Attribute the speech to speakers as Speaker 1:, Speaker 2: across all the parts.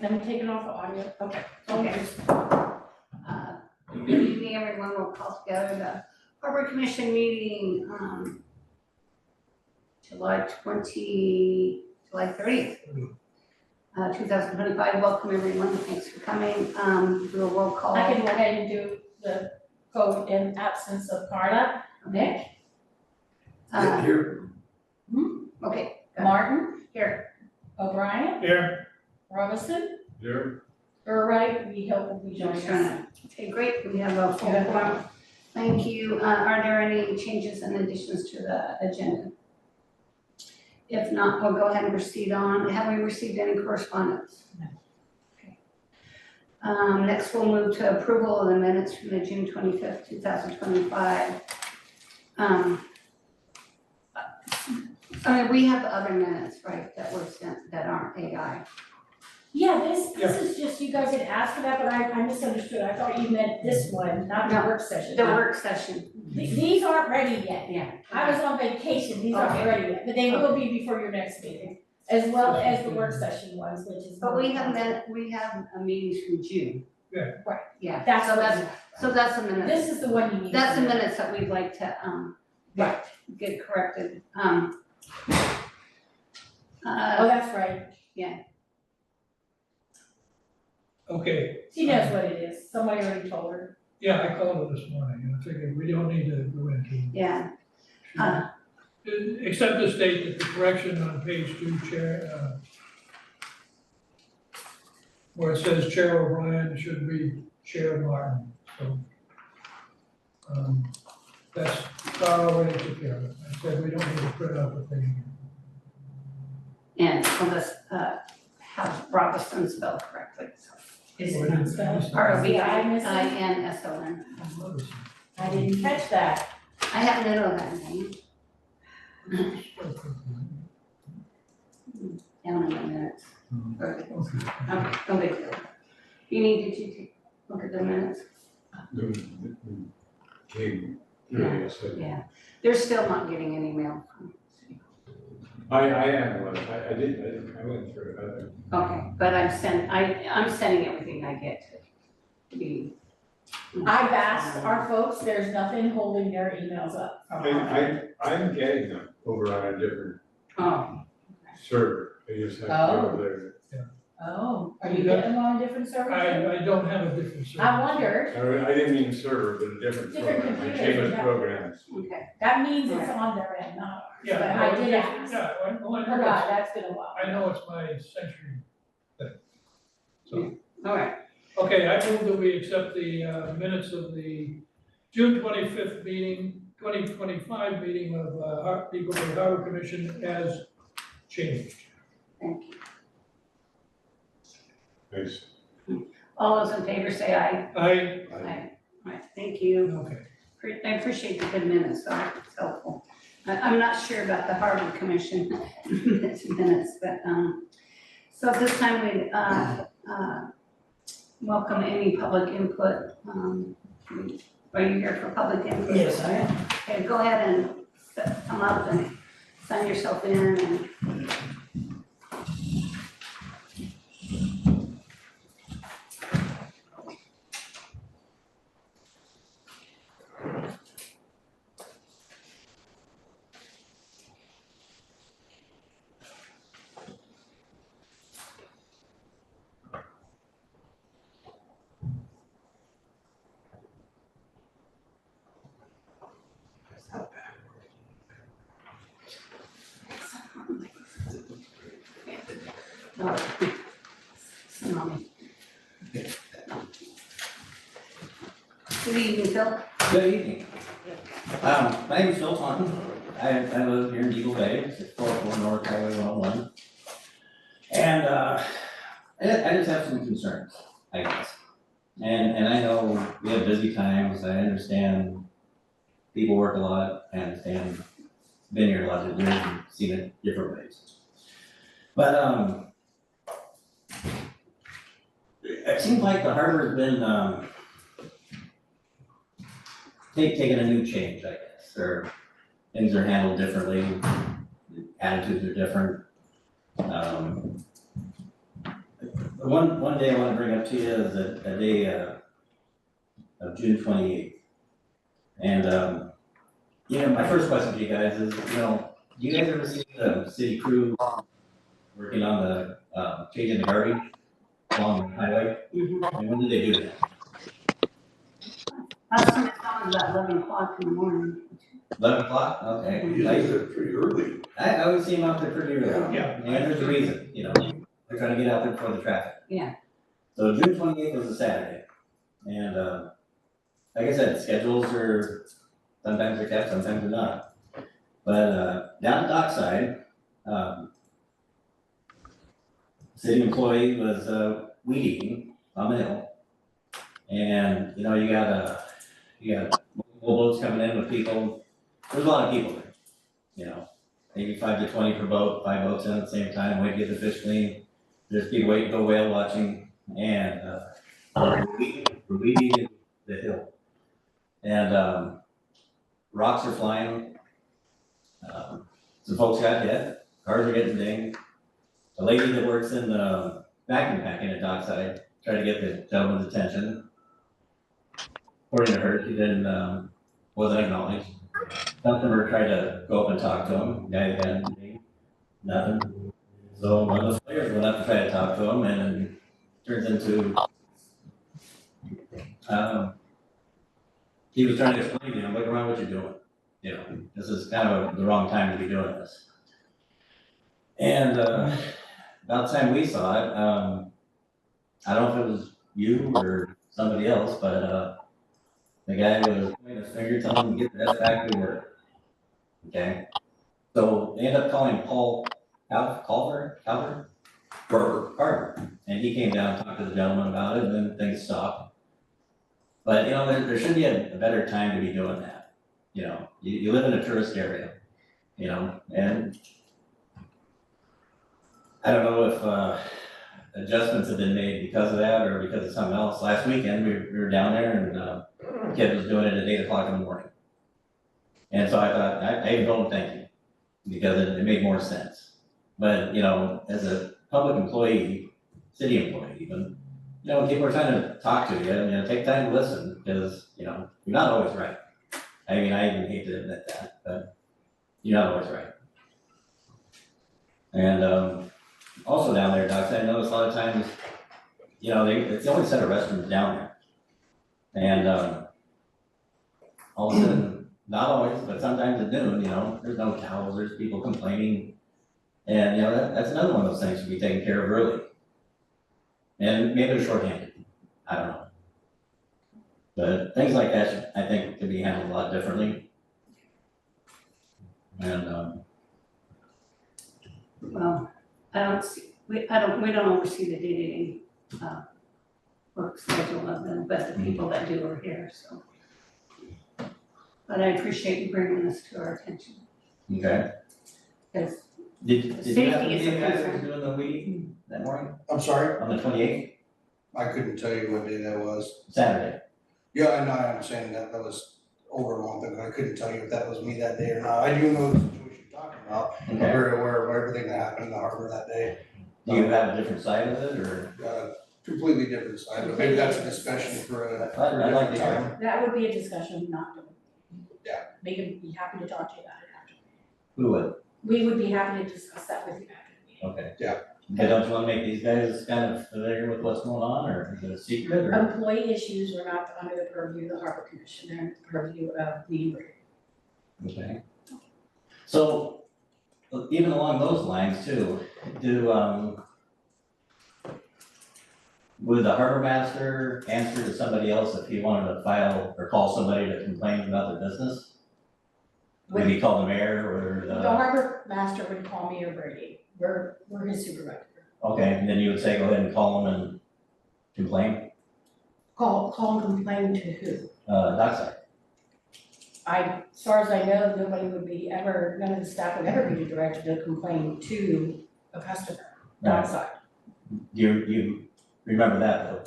Speaker 1: Let me take it off the audio. Okay.
Speaker 2: Okay. Good evening, everyone. We'll call together the Harbor Commission meeting, July 30th, 2025. Welcome, everyone. Thanks for coming. Do a roll call.
Speaker 1: I can go ahead and do the vote in absence of Carla. Nick?
Speaker 3: Here.
Speaker 2: Okay.
Speaker 1: Martin?
Speaker 2: Here.
Speaker 1: O'Brien?
Speaker 3: Here.
Speaker 1: Robinson?
Speaker 3: Here.
Speaker 1: Wright, we hope will be joining us.
Speaker 2: Okay, great. We have a full quorum. Thank you. Are there any changes and additions to the agenda? If not, we'll go ahead and proceed on. Have we received any correspondence?
Speaker 1: No.
Speaker 2: Okay. Next, we'll move to approval of the minutes from the June 25th, 2025. We have other minutes, right, that were sent that aren't AI.
Speaker 1: Yeah, this is just, you guys had asked for that, but I misunderstood. I thought you meant this one, not the
Speaker 2: No,
Speaker 1: work session.
Speaker 2: The work session.
Speaker 1: These aren't ready yet.
Speaker 2: Yeah.
Speaker 1: I was on vacation, these aren't
Speaker 2: Okay.
Speaker 1: ready yet, but they will be before your next meeting, as well as the work session ones, which is.
Speaker 2: But we have meetings from June.
Speaker 3: Yeah.
Speaker 1: Right.
Speaker 2: Yeah,
Speaker 1: That's
Speaker 2: so
Speaker 1: what
Speaker 2: that's a minute.
Speaker 1: This is the one you need.
Speaker 2: That's the
Speaker 1: to do.
Speaker 2: minutes that we'd like to,
Speaker 1: Right.
Speaker 2: get corrected.
Speaker 1: Oh, that's right.
Speaker 3: Okay,
Speaker 1: She knows what it is. Somebody already told her.
Speaker 3: yeah, I called her this morning, and I figured we don't need to go into.
Speaker 2: Yeah,
Speaker 3: Except to state that the correction on page 2, Chair, where it says Chair O'Brien, should be Chair Martin, so. That's already took care of it. I said we don't need to print out the thing.
Speaker 2: and so let's, have Robinson spelled correctly, so.
Speaker 1: Is it not spelled?
Speaker 2: Robinson.
Speaker 1: I didn't catch that.
Speaker 2: I have no of that name, down in the minutes. Okay, no big deal. Did you take a look at the minutes? Yeah, they're still not getting any mail from.
Speaker 4: I am one, I went through it,
Speaker 2: Okay, but I'm sending everything I get to be.
Speaker 1: I've asked our folks, there's nothing holding their emails up.
Speaker 4: I'm getting them over on a different
Speaker 2: Oh,
Speaker 4: server, I just have to go there.
Speaker 1: Oh, are you getting them on a different server?
Speaker 3: I don't have a different server.
Speaker 1: I wondered.
Speaker 4: I didn't mean server, but a different
Speaker 1: Different
Speaker 4: program, I
Speaker 1: computers,
Speaker 4: changed
Speaker 1: yeah.
Speaker 4: programs.
Speaker 2: okay.
Speaker 1: That means it's on their end, not ours.
Speaker 3: Yeah.
Speaker 1: But I did ask.
Speaker 3: Yeah, I
Speaker 1: Forgot, that's been a while.
Speaker 3: know it's my century thing. So,
Speaker 2: All right,
Speaker 3: okay, I move that we accept the minutes of the June 25th meeting, 2025 meeting of Depoe Harbor Commission as changed.
Speaker 2: thank you.
Speaker 4: Thanks.
Speaker 2: All those in favor say aye.
Speaker 3: Aye.
Speaker 2: Aye. All right, thank you.
Speaker 3: Okay.
Speaker 2: I appreciate the good minutes, so it's helpful. I'm not sure about the Harbor Commission minutes, but, so at this time we, welcome any public input. Are you here for public input?
Speaker 5: Yes, I am.
Speaker 2: Okay, go ahead and come up and sign yourself in and. Good evening, Phil.
Speaker 5: Good evening. My name is Phil Taunton. I live here in Depoe Bay, it's 404 North Highway 101. And I just have some concerns, I guess. And I know we have busy times, I understand people work a lot, I understand, been here a lot of years and seen it different ways. But it seems like the harbor's been taking a new change, I guess, or things are handled differently, attitudes are different. One day I wanna bring up to you is a day, of June 28th. And, my first question to you guys is, do you guys ever see the city crew working on the, changing the garbage along the highway? And when do they do that?
Speaker 2: Last time I saw it was about 11 o'clock in the morning.
Speaker 5: 11 o'clock? Okay.
Speaker 6: Pretty early.
Speaker 5: I always see them out there pretty early.
Speaker 3: Yeah.
Speaker 5: And there's a reason, they're trying to get out there before the traffic.
Speaker 2: Yeah.
Speaker 5: So June 28th was a Saturday. And, like I said, schedules are, sometimes they're kept, sometimes they're not. But, down at Dockside, city employee was, weed eating on the hill. And, you got multiple boats coming in with people. There's a lot of people there, maybe 5 to 20 per boat, 5 boats in at the same time, waiting to get the fish clean. There's people waiting to go whale watching, and we're weeding the hill. And rocks are flying. Some folks got hit, cars are getting dinged. A lady that works in the vacuum packing at Dockside tried to get the gentleman's attention. According to her, she wasn't acknowledged. Customer tried to go up and talk to him, guy had nothing. So one of the players went up to try to talk to him, and it turns into, he was trying to explain to him, look around what you're doing. This is kind of the wrong time to be doing this. And about the time we saw it, I don't know if it was you or somebody else, but the guy was pointing his finger, telling him to get that back to work. Okay, so they ended up calling Paul Carver, and he came down and talked to the gentleman about it, and then things stopped. But there should be a better time to be doing that. You live in a tourist area, and I don't know if adjustments have been made because of that or because of something else. Last weekend we were down there, and the kid was doing it at 8 o'clock in the morning. And so I thought, I even told him thank you, because it made more sense. But, as a public employee, city employee even, people are trying to talk to you, take time to listen, because, you're not always right. I even hate to admit that, but you're not always right. And also down there, Doc, I noticed a lot of times, it's the only set of restrooms down there. And all of a sudden, not always, but sometimes at noon, there's no towels, there's people complaining. And, that's another one of those things to be taken care of early. And maybe they're shorthanded, I don't know. But things like that, I think, could be handled a lot differently. And,
Speaker 2: Well, we don't oversee the day-to-day, work schedule of them, but the people that do are here, so. But I appreciate you bringing this to our attention,
Speaker 5: okay.
Speaker 2: because
Speaker 5: Did you have
Speaker 2: Safety is
Speaker 5: any
Speaker 2: a
Speaker 5: guys that
Speaker 2: concern.
Speaker 5: was doing the weed that morning,
Speaker 6: I'm sorry,
Speaker 5: on the 28th,
Speaker 6: I couldn't tell you what day that was.
Speaker 5: Saturday?
Speaker 6: Yeah, I know, I'm saying that was over a month ago, I couldn't tell you if that was me that day or not. I do know the situation you're talking about. I'm
Speaker 5: Okay.
Speaker 6: very aware of everything that happened in the harbor that day.
Speaker 5: Do you have a different side of it, or?
Speaker 6: Completely different side, but maybe that's a discussion for a
Speaker 5: I'd like
Speaker 6: different
Speaker 5: to hear.
Speaker 6: time.
Speaker 1: That would be a discussion, not to.
Speaker 6: Yeah.
Speaker 1: We could be happy to talk to you about it after.
Speaker 5: Who would?
Speaker 1: We would be happy to discuss that with you after the meeting.
Speaker 5: Okay.
Speaker 6: Yeah.
Speaker 5: Okay, don't you wanna make these guys kind of familiar with what's going on, or is it a secret, or?
Speaker 1: Employee issues are not under the purview of the Harbor Commission, they're under the purview of the Board.
Speaker 5: Okay. So, even along those lines too, would the harbor master answer to somebody else if he wanted to file or call somebody to complain about their business? Would he call the mayor or
Speaker 1: The harbor master would call me or Brady, we're his supervisor.
Speaker 5: okay, and then you would say, go ahead and call him and complain,
Speaker 1: Call and complain to who?
Speaker 5: Dockside.
Speaker 1: As far as I know, nobody would be ever, none of the staff would ever be directed to complain to a customer outside.
Speaker 5: Do you remember that though?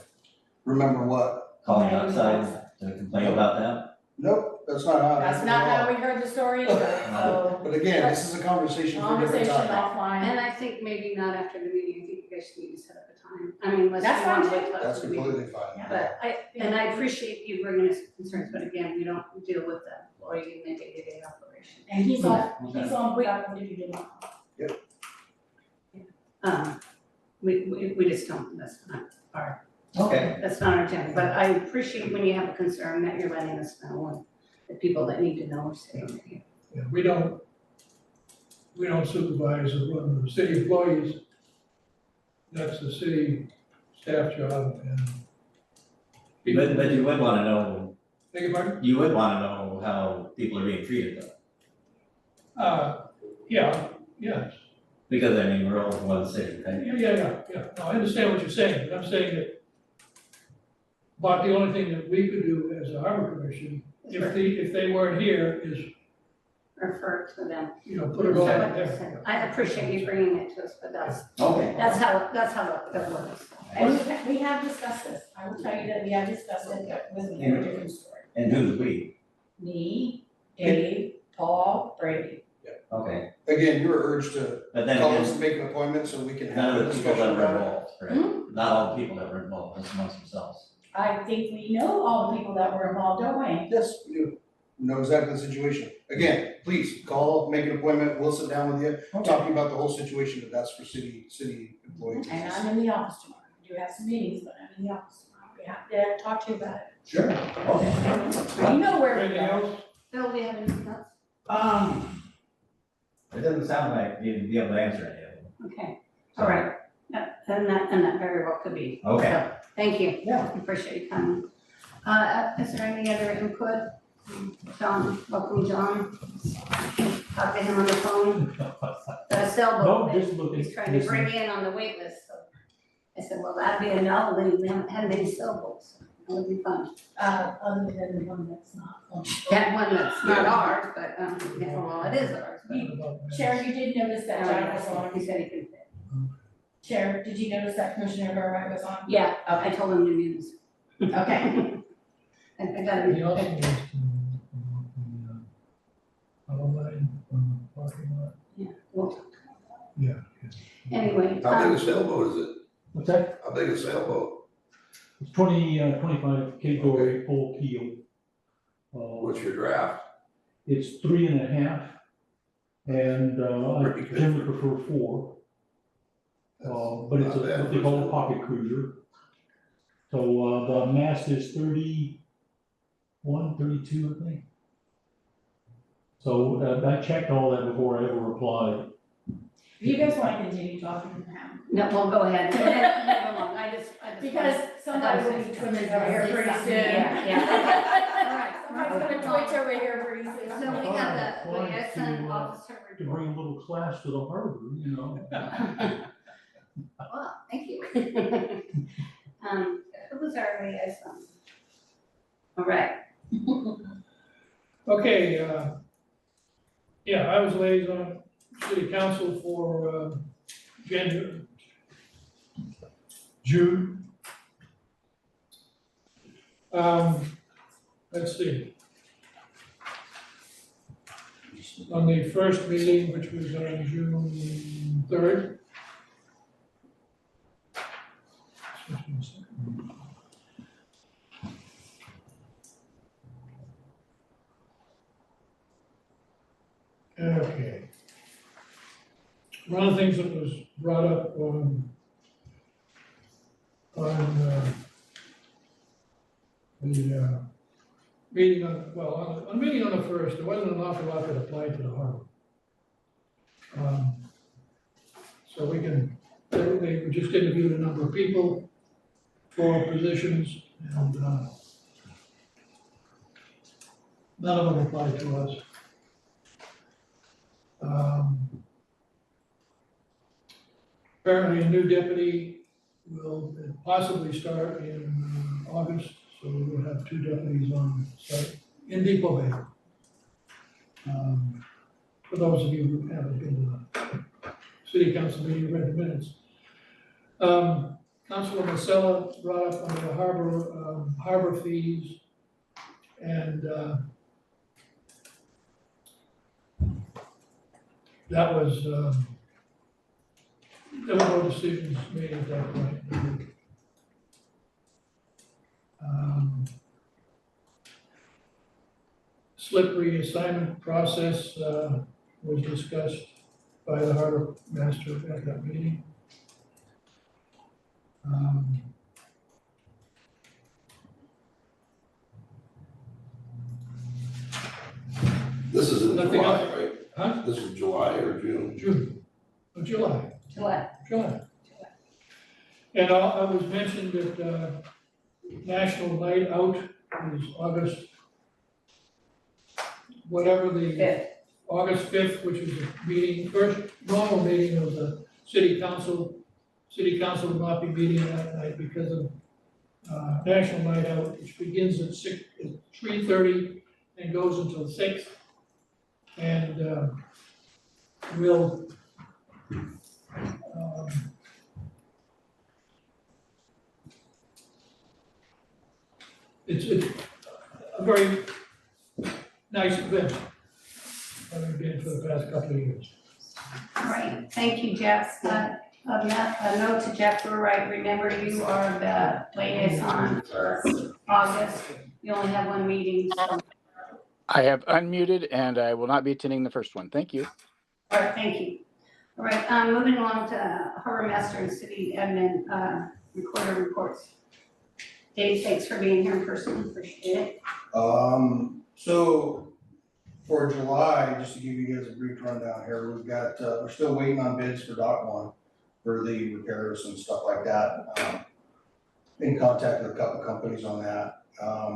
Speaker 6: Remember what?
Speaker 5: Calling
Speaker 1: Complaining
Speaker 5: Dockside to complain about that?
Speaker 6: Nope, that's not how it
Speaker 1: That's
Speaker 6: happened
Speaker 1: not
Speaker 6: at
Speaker 1: how
Speaker 6: all.
Speaker 1: we heard the story either, so.
Speaker 6: But again, this is a conversation for a different
Speaker 1: Conversation
Speaker 6: time.
Speaker 1: offline.
Speaker 2: and I think maybe not after the meeting, I think you guys need to set up a time. I mean, unless
Speaker 1: That's
Speaker 2: you want to
Speaker 1: fine
Speaker 2: wait
Speaker 1: too.
Speaker 2: till
Speaker 6: That's
Speaker 2: after the meeting.
Speaker 6: completely fine.
Speaker 1: Yeah.
Speaker 2: But I appreciate you bringing us concerns, but again, we don't deal with the employee in the day-to-day operation.
Speaker 1: And he's on
Speaker 5: Okay.
Speaker 1: board if you didn't know.
Speaker 2: We just don't, that's
Speaker 5: Okay,
Speaker 2: not our agenda, but I appreciate when you have a concern that you're letting us know, and the people that need to know are sitting here.
Speaker 3: Yeah, we don't supervise or run the city employees. That's the city staff job and.
Speaker 5: but you would wanna know,
Speaker 3: Beg your pardon?
Speaker 5: you would wanna know how people are being treated though,
Speaker 3: Yes.
Speaker 5: because I mean, we're all one city, right?
Speaker 3: Yeah. No, I understand what you're saying, but I'm saying that. But the only thing that we could do as a harbor commission, if they weren't here, is,
Speaker 2: Refer to them.
Speaker 3: put it all
Speaker 2: Like
Speaker 3: out
Speaker 2: I
Speaker 3: there.
Speaker 2: said, I appreciate you bringing it to us, but
Speaker 5: Okay.
Speaker 2: that's how it works.
Speaker 1: And we have discussed this. I will tell you that we have discussed it, but with a very different story.
Speaker 5: And who's we?
Speaker 1: Me, Dave, Paul, Brady.
Speaker 5: Okay,
Speaker 6: Again, you were urged to
Speaker 5: but then
Speaker 6: call
Speaker 5: again,
Speaker 6: us and make an appointment so we can have
Speaker 5: none
Speaker 6: a
Speaker 5: of the people
Speaker 6: discussion
Speaker 5: that were
Speaker 6: about it.
Speaker 5: involved, right? Not all the people that were involved, just amongst themselves.
Speaker 1: I think we know all the people that were involved, don't we?
Speaker 6: Yes, we do. We know exactly the situation. Again, please call, make an appointment, we'll sit down with you, talk to you about the whole situation, but that's for city employees.
Speaker 1: And I'm in the office tomorrow. We do have some meetings, but I'm in the office tomorrow. We have to talk to you about it.
Speaker 5: Sure. Okay.
Speaker 1: You know where to
Speaker 3: Anything
Speaker 1: go.
Speaker 3: else?
Speaker 2: Bill, do you have anything else?
Speaker 5: It doesn't sound like you'd be able to answer any of them.
Speaker 2: Okay, all right. Yeah, and that very well could be.
Speaker 5: Okay.
Speaker 2: So, thank you.
Speaker 5: Yeah.
Speaker 2: Appreciate you coming. Is there any other input? John, welcome, John. Talk to him on the phone. The sailboat,
Speaker 7: No, just looking.
Speaker 2: he's trying to bring in on the wait list, so. I said, well, that'd be a no, we haven't had many sailboats, so that would be fun.
Speaker 1: Other than the one that's not.
Speaker 2: That one that's not ours, but, yeah, well, it is ours, but.
Speaker 1: Chair, you did notice that John was on.
Speaker 2: He said he could fit.
Speaker 1: Chair, did you notice that Commissioner Burrow was on?
Speaker 2: Yeah, I told him to mute his.
Speaker 1: Okay.
Speaker 2: I got him.
Speaker 3: He also needs to, outline from the parking lot.
Speaker 2: Yeah, well,
Speaker 3: Yeah.
Speaker 2: anyway,
Speaker 8: How big a sailboat is it?
Speaker 7: What's that?
Speaker 8: How big a sailboat?
Speaker 7: It's 25 category full keel.
Speaker 8: What's your draft?
Speaker 7: It's 3.5, and I
Speaker 8: Pretty good.
Speaker 7: generally prefer 4. But it's
Speaker 8: Not bad
Speaker 7: what they
Speaker 8: for
Speaker 7: call a
Speaker 8: sail.
Speaker 7: pocket cruiser. So the mast is 31, 32, I think. So I checked all that before I ever applied.
Speaker 1: If you guys want to continue talking now,
Speaker 2: no, well, go ahead. Move along. I just.
Speaker 1: because somebody will be twitching over here pretty soon.
Speaker 2: Yeah. All right.
Speaker 1: Somebody's gonna twitch over here pretty soon.
Speaker 2: So we got the liaison officer
Speaker 7: To
Speaker 2: report.
Speaker 7: bring a little class to the harbor, you know.
Speaker 2: Well, thank you. Who was our liaison? All right.
Speaker 3: Okay, I was liaison city council for, June. Let's see. On the first meeting, which was on June 3rd. Okay. One of the things that was brought up on the meeting on the meeting on the first, there wasn't an awful lot that applied to the harbor. So they just interviewed a number of people for positions, and none of them applied to us. Apparently, a new deputy will possibly start in August, so we'll have 2 deputies on site in Depoe Bay. For those of you who haven't been to the city council meeting, read the minutes. Councilor Marcella brought up on the harbor fees, and that was there were no decisions made at that point. Slip reassignment process, was discussed by the harbor master at that meeting.
Speaker 8: This is in
Speaker 3: Nothing
Speaker 8: July,
Speaker 3: else?
Speaker 8: right?
Speaker 3: Huh?
Speaker 8: This is July or June?
Speaker 3: June, July.
Speaker 2: July.
Speaker 3: And I was mentioned that, National Night Out is August, whatever the.
Speaker 2: Fifth.
Speaker 3: August 5th, which is the meeting, first normal meeting of the city council. City council will not be meeting that night because of, National Night Out, which begins at 3:30 and goes until 6. And, we'll, it's a very nice event. I've been for the past couple of years.
Speaker 2: All right, thank you, Jeff. A note to Jeff Burright, remember you are the liaison for August. You only have one meeting, so,
Speaker 9: I have unmuted and I will not be attending the first one. Thank you.
Speaker 2: all right, thank you. All right, moving along to harbor master and city admin, recorder reports. Dave, thanks for being here in person, appreciate it.
Speaker 6: So for July, just to give you guys a brief rundown here, we've got, we're still waiting on bids for Dock One for the repairs and stuff like that. In contact with a couple companies on that.
Speaker 2: Are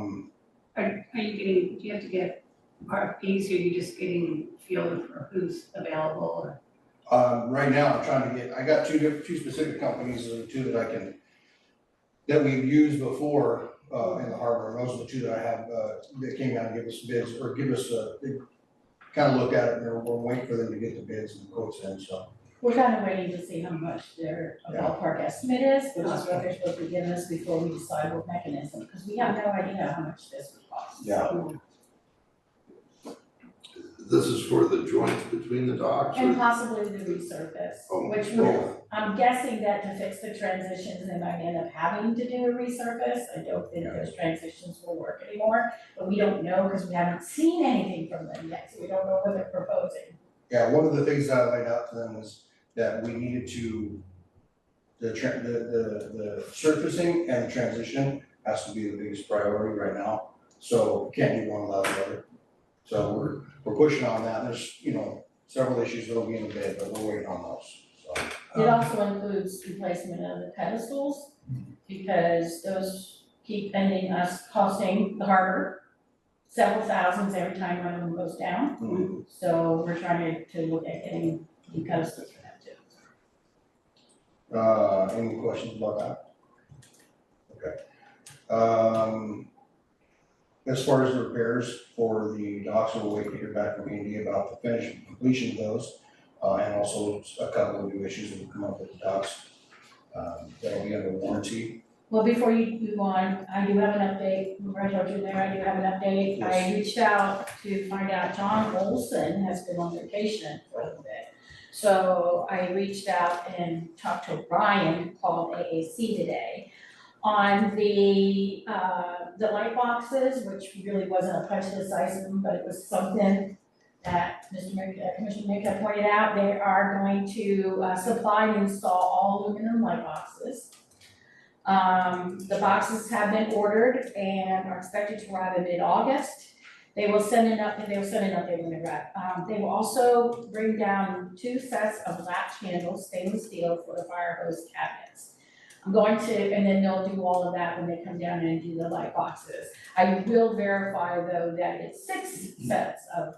Speaker 2: you getting, do you have to get RFPs, or are you just getting feel for who's available, or?
Speaker 6: Right now, I'm trying to get, I got two specific companies, two that we've used before, in the harbor, and those are the two that I have, that came out and give us bids, or give us they kind of look at it, and we're waiting for them to get the bids and quotes in, so.
Speaker 1: We're kind of waiting to see how much their ballpark estimate is, which is what they're supposed to give us before we decide what mechanism, because we have no idea how much this would cost.
Speaker 6: Yeah.
Speaker 8: This is for the joints between the docks?
Speaker 1: And
Speaker 8: or-
Speaker 1: possibly the resurface,
Speaker 8: Oh,
Speaker 1: which
Speaker 8: both.
Speaker 1: I'm guessing that to fix the transitions, they might end up having to do a resurface. I don't think those transitions will work anymore, but we don't know because we haven't seen anything from them yet, so we don't know what they're proposing.
Speaker 6: Yeah, one of the things that I laid out to them was that we needed to, the surfacing and the transition has to be the biggest priority right now. So can't do one without the other. So we're pushing on that. There's, several issues that'll be in the bid, but we're waiting on those, so.
Speaker 1: It also includes replacement of the pedestals, because those keep ending us costing the harbor several thousands every time one of them goes down. So we're trying to look at getting new pedestals for that too.
Speaker 6: Any questions about that? Okay. As far as the repairs for the docks, we'll wait to hear back from Andy about the finish and completion of those. And also a couple of new issues that will come up with the docks. That'll be under warranty.
Speaker 1: Well, before you move on, I do have an update. Remember I told you there, I do have an update. I
Speaker 6: Yes.
Speaker 1: reached out to find out, John Olson has been on vacation for a little bit. So I reached out and talked to Brian, who called AAC today, on the light boxes, which really wasn't a prejudice item, but it was something that Commissioner Mick had pointed out. They are going to supply and install all aluminum light boxes. The boxes have been ordered and are expected to arrive in mid-August. They will send an update. They will also bring down 2 sets of latch handles, stainless steel, for the fire hose cabinets. I'm going to, and then they'll do all of that when they come down and do the light boxes. I will verify though that it's 6 sets of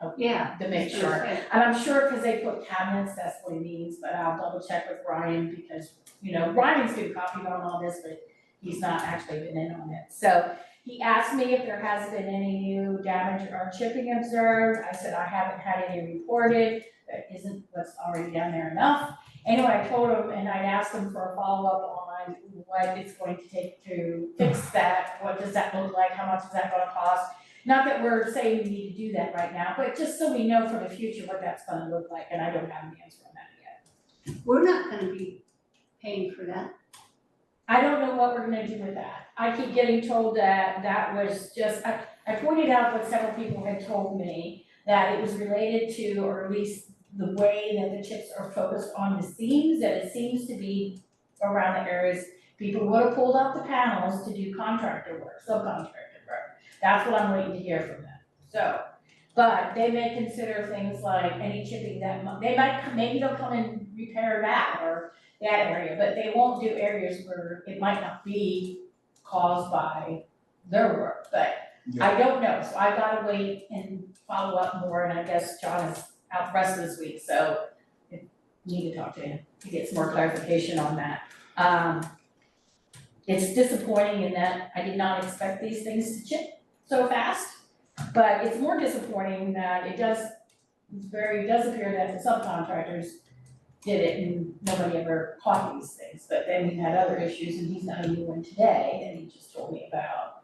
Speaker 1: to make sure. And I'm sure because they put cabinets, that's what he means, but I'll double check with Brian because, Brian's been copied on all this, but he's not actually been in on it. So he asked me if there has been any new damage or chipping observed. I said I haven't had any reported. That isn't what's already down there enough. Anyway, I told him and I asked him for a follow-up on what it's going to take to fix that. What does that look like? How much is that gonna cost? Not that we're saying we need to do that right now, but just so we know for the future what that's gonna look like, and I don't have an answer on that yet.
Speaker 2: We're not gonna be paying for that.
Speaker 1: I don't know what we're gonna do with that. I keep getting told that that was just, I pointed out what several people had told me, that it was related to, or at least the way that the chips are focused on the seams, that it seems to be around the areas, people would have pulled out the panels to do contractor work, subcontractor work. That's what I'm waiting to hear from them. So, but they may consider things like any chipping that, they might, maybe they'll come and repair that or that area, but they won't do areas where it might not be caused by their work, but I don't know, so I've gotta wait and follow up more, and I guess John is out the rest of this week, so I need to talk to him to get some more clarification on that. It's disappointing in that I did not expect these things to chip so fast, but it's more disappointing that it does appear that the subcontractors did it and nobody ever caught these things, but then we had other issues, and he's not a new one today that he just told me about.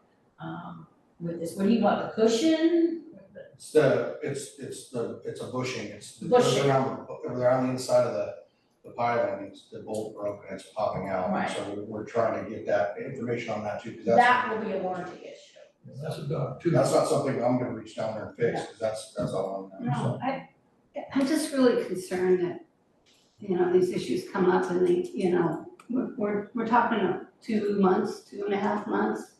Speaker 1: With this, what do you want, the cushion?
Speaker 6: It's a bushing, it goes
Speaker 1: Bushing.
Speaker 6: around the inside of the piling, it's the bolt broke and it's popping out.
Speaker 1: Right.
Speaker 6: So we're trying to get that information on that too, because
Speaker 1: That will be a warranty issue.
Speaker 3: That's a dog too.
Speaker 6: that's not something I'm gonna reach down there and fix, because that's all I'm doing, so.
Speaker 2: No, I'm just really concerned that, these issues come up and they, we're talking 2.5 months.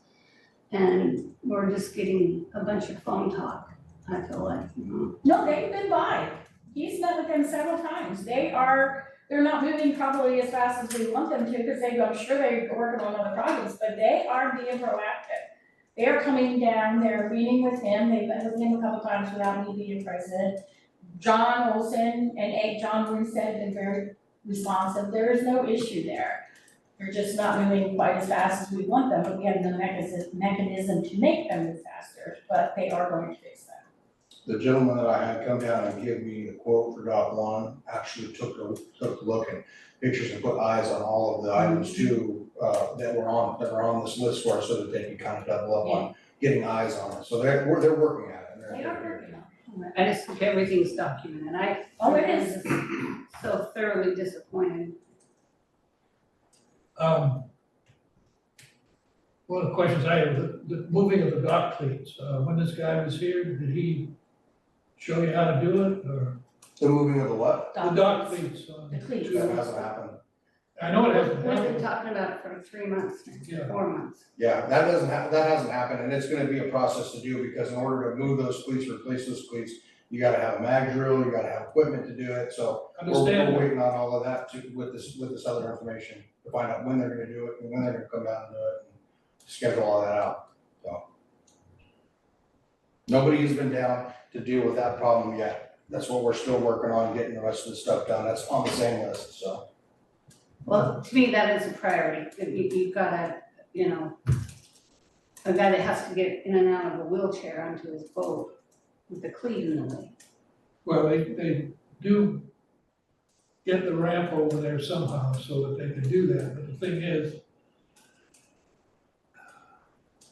Speaker 2: And we're just getting a bunch of phone talk, I feel like,
Speaker 1: No, they've been by. He's met with them several times. They're not moving probably as fast as we want them to, because I'm sure they're working on other projects, but they are being proactive. They're coming down, they're meeting with him, they've met with him a couple times without me being present. John Olson and John Winstead have been very responsive. There is no issue there. They're just not moving quite as fast as we want them, but we have the mechanism to make them move faster, but they are going to fix that.
Speaker 6: The gentleman that I had come down and give me the quote for Dock One actually took a look at pictures and put eyes on all of the items too, that were on this list for us, so that they could kind of double up on getting eyes on it. So they're working at it.
Speaker 1: They are working on it.
Speaker 2: I just think everything's documented.
Speaker 1: It is.
Speaker 2: So thoroughly disappointed.
Speaker 3: One of the questions I have, the moving of the dock cleats, when this guy was here, did he show you how to do it, or?
Speaker 6: The moving of the what?
Speaker 3: The dock cleats
Speaker 1: The cleats.
Speaker 6: That hasn't happened.
Speaker 3: I know it hasn't
Speaker 2: We've been
Speaker 3: happened.
Speaker 2: talking about it for 3 months,
Speaker 3: Yeah.
Speaker 2: 4 months.
Speaker 6: Yeah, that hasn't happened, and it's gonna be a process to do, because in order to move those cleats, replace those cleats, you gotta have a mag drill, you gotta have equipment to do it, so we're
Speaker 3: Understand,
Speaker 6: waiting on all of that with this other information, to find out when they're gonna do it, and when they're gonna come down and do it, and schedule all that out, so. Nobody has been down to deal with that problem yet, that's what we're still working on, getting the rest of the stuff done, that's on the same list, so.
Speaker 2: Well, to me, that is a priority. You've gotta, a guy that has to get in and out of a wheelchair onto his boat with the cleat in the way.
Speaker 3: well, they do get the ramp over there somehow so that they can do that, but the thing is,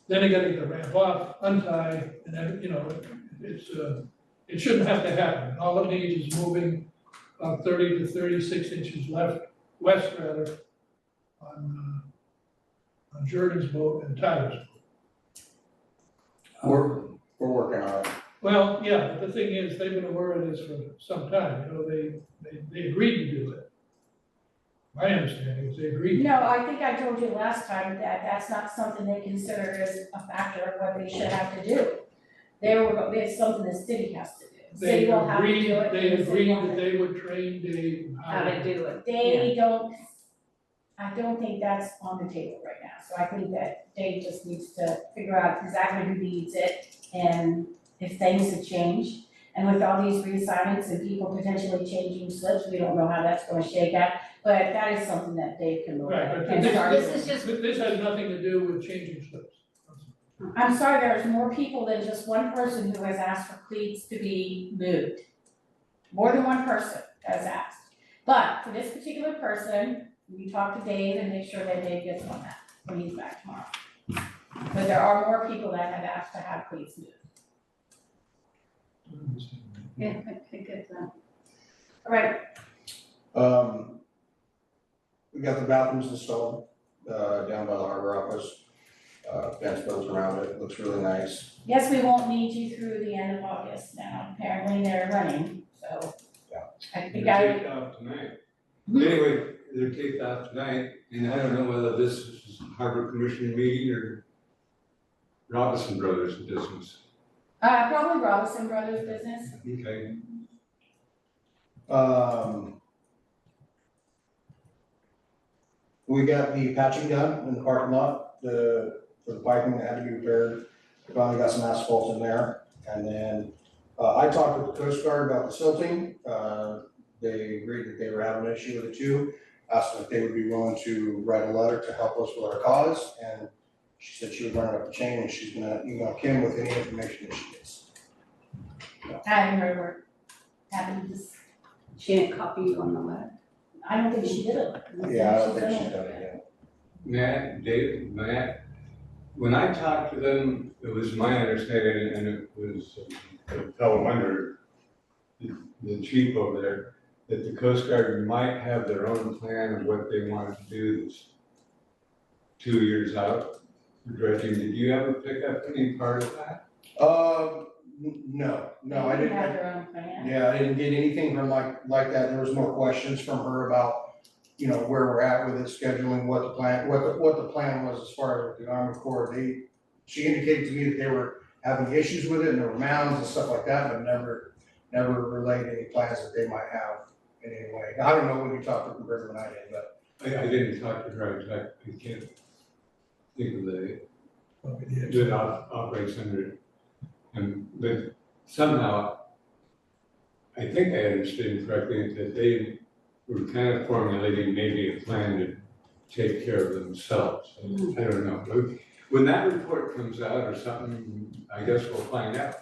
Speaker 3: then they gotta get the ramp off, untie, and then, it shouldn't have to happen. All it needs is moving 30 to 36 inches west rather, on Jordan's boat and Tyler's boat.
Speaker 6: We're working on it.
Speaker 3: Well, yeah, but the thing is, they've been aware of this for some time, they agreed to do it. My understanding is they agreed.
Speaker 1: No, I think I told you last time that that's not something they consider as a factor of what they should have to do. It's something the city has to do. The
Speaker 3: They
Speaker 1: city will have to
Speaker 3: agreed,
Speaker 1: do it.
Speaker 3: they
Speaker 1: and the city
Speaker 3: agreed
Speaker 1: will
Speaker 3: that they would train Dave
Speaker 2: How to do it.
Speaker 1: They don't, I don't think that's on the table right now, so I think that Dave just needs to figure out exactly who needs it and if things have changed. And with all these reassignments and people potentially changing slips, we don't know how that's gonna shake out, but that is something that Dave can look
Speaker 3: Right,
Speaker 1: at.
Speaker 3: but
Speaker 1: and start
Speaker 2: This
Speaker 1: doing.
Speaker 2: is just,
Speaker 3: This has nothing to do with changing slips.
Speaker 1: I'm sorry, there's more people than just one person who has asked for cleats to be moved. More than one person has asked. But for this particular person, we talked to Dave and make sure that Dave gets on that when he's back tomorrow. But there are more people that have asked to have cleats moved.
Speaker 2: yeah, I get that.
Speaker 1: All right,
Speaker 6: got the bathrooms installed, down by the harbor office. Fence built around it, looks really nice.
Speaker 1: Yes, we won't need you through the end of August now, apparently they're running, so.
Speaker 6: Yeah.
Speaker 1: I think
Speaker 4: They're kicked off tonight. Anyway, they're kicked off tonight, and I don't know whether this is Harbor Commission meeting or Robinson Brothers business.
Speaker 1: Probably Robinson Brothers business.
Speaker 4: Okay.
Speaker 6: We got the patching done in the parking lot, for the piping that had to be repaired. We finally got some asphalt in there. And then, I talked with the Coast Guard about the silting. They agreed that they were having an issue with it too. Asked them if they would be willing to write a letter to help us with our cause. And she said she would run it up the chain and she's gonna email Kim with any information that she gets.
Speaker 1: I haven't heard word. Haven't just,
Speaker 2: She didn't copy you on the letter.
Speaker 1: I don't think she did it.
Speaker 6: Yeah, I don't think she's done it yet.
Speaker 4: Matt, when I talked to them, it was my understanding, and it was a fellow under the chief over there, that the Coast Guard might have their own plan of what they wanted to do this 2 years out. Dredging, did you ever pick up any part of that?
Speaker 6: No, I didn't.
Speaker 1: Have their own plan.
Speaker 6: Yeah, I didn't get anything from like that. There was more questions from her about, where we're at with it, scheduling, what the plan was as far as the Army Corps. She indicated to me that they were having issues with it and there were mounds and stuff like that, but never relayed any plans that they might have in any way. I don't know when you talked to her when I did, but.
Speaker 4: I didn't talk to her, I can't think of the,
Speaker 3: Probably the
Speaker 4: that operates under it. But somehow, I think I understood correctly that they were kind of formulating maybe a plan to take care of themselves. I don't know. When that report comes out or something, I guess we'll find out.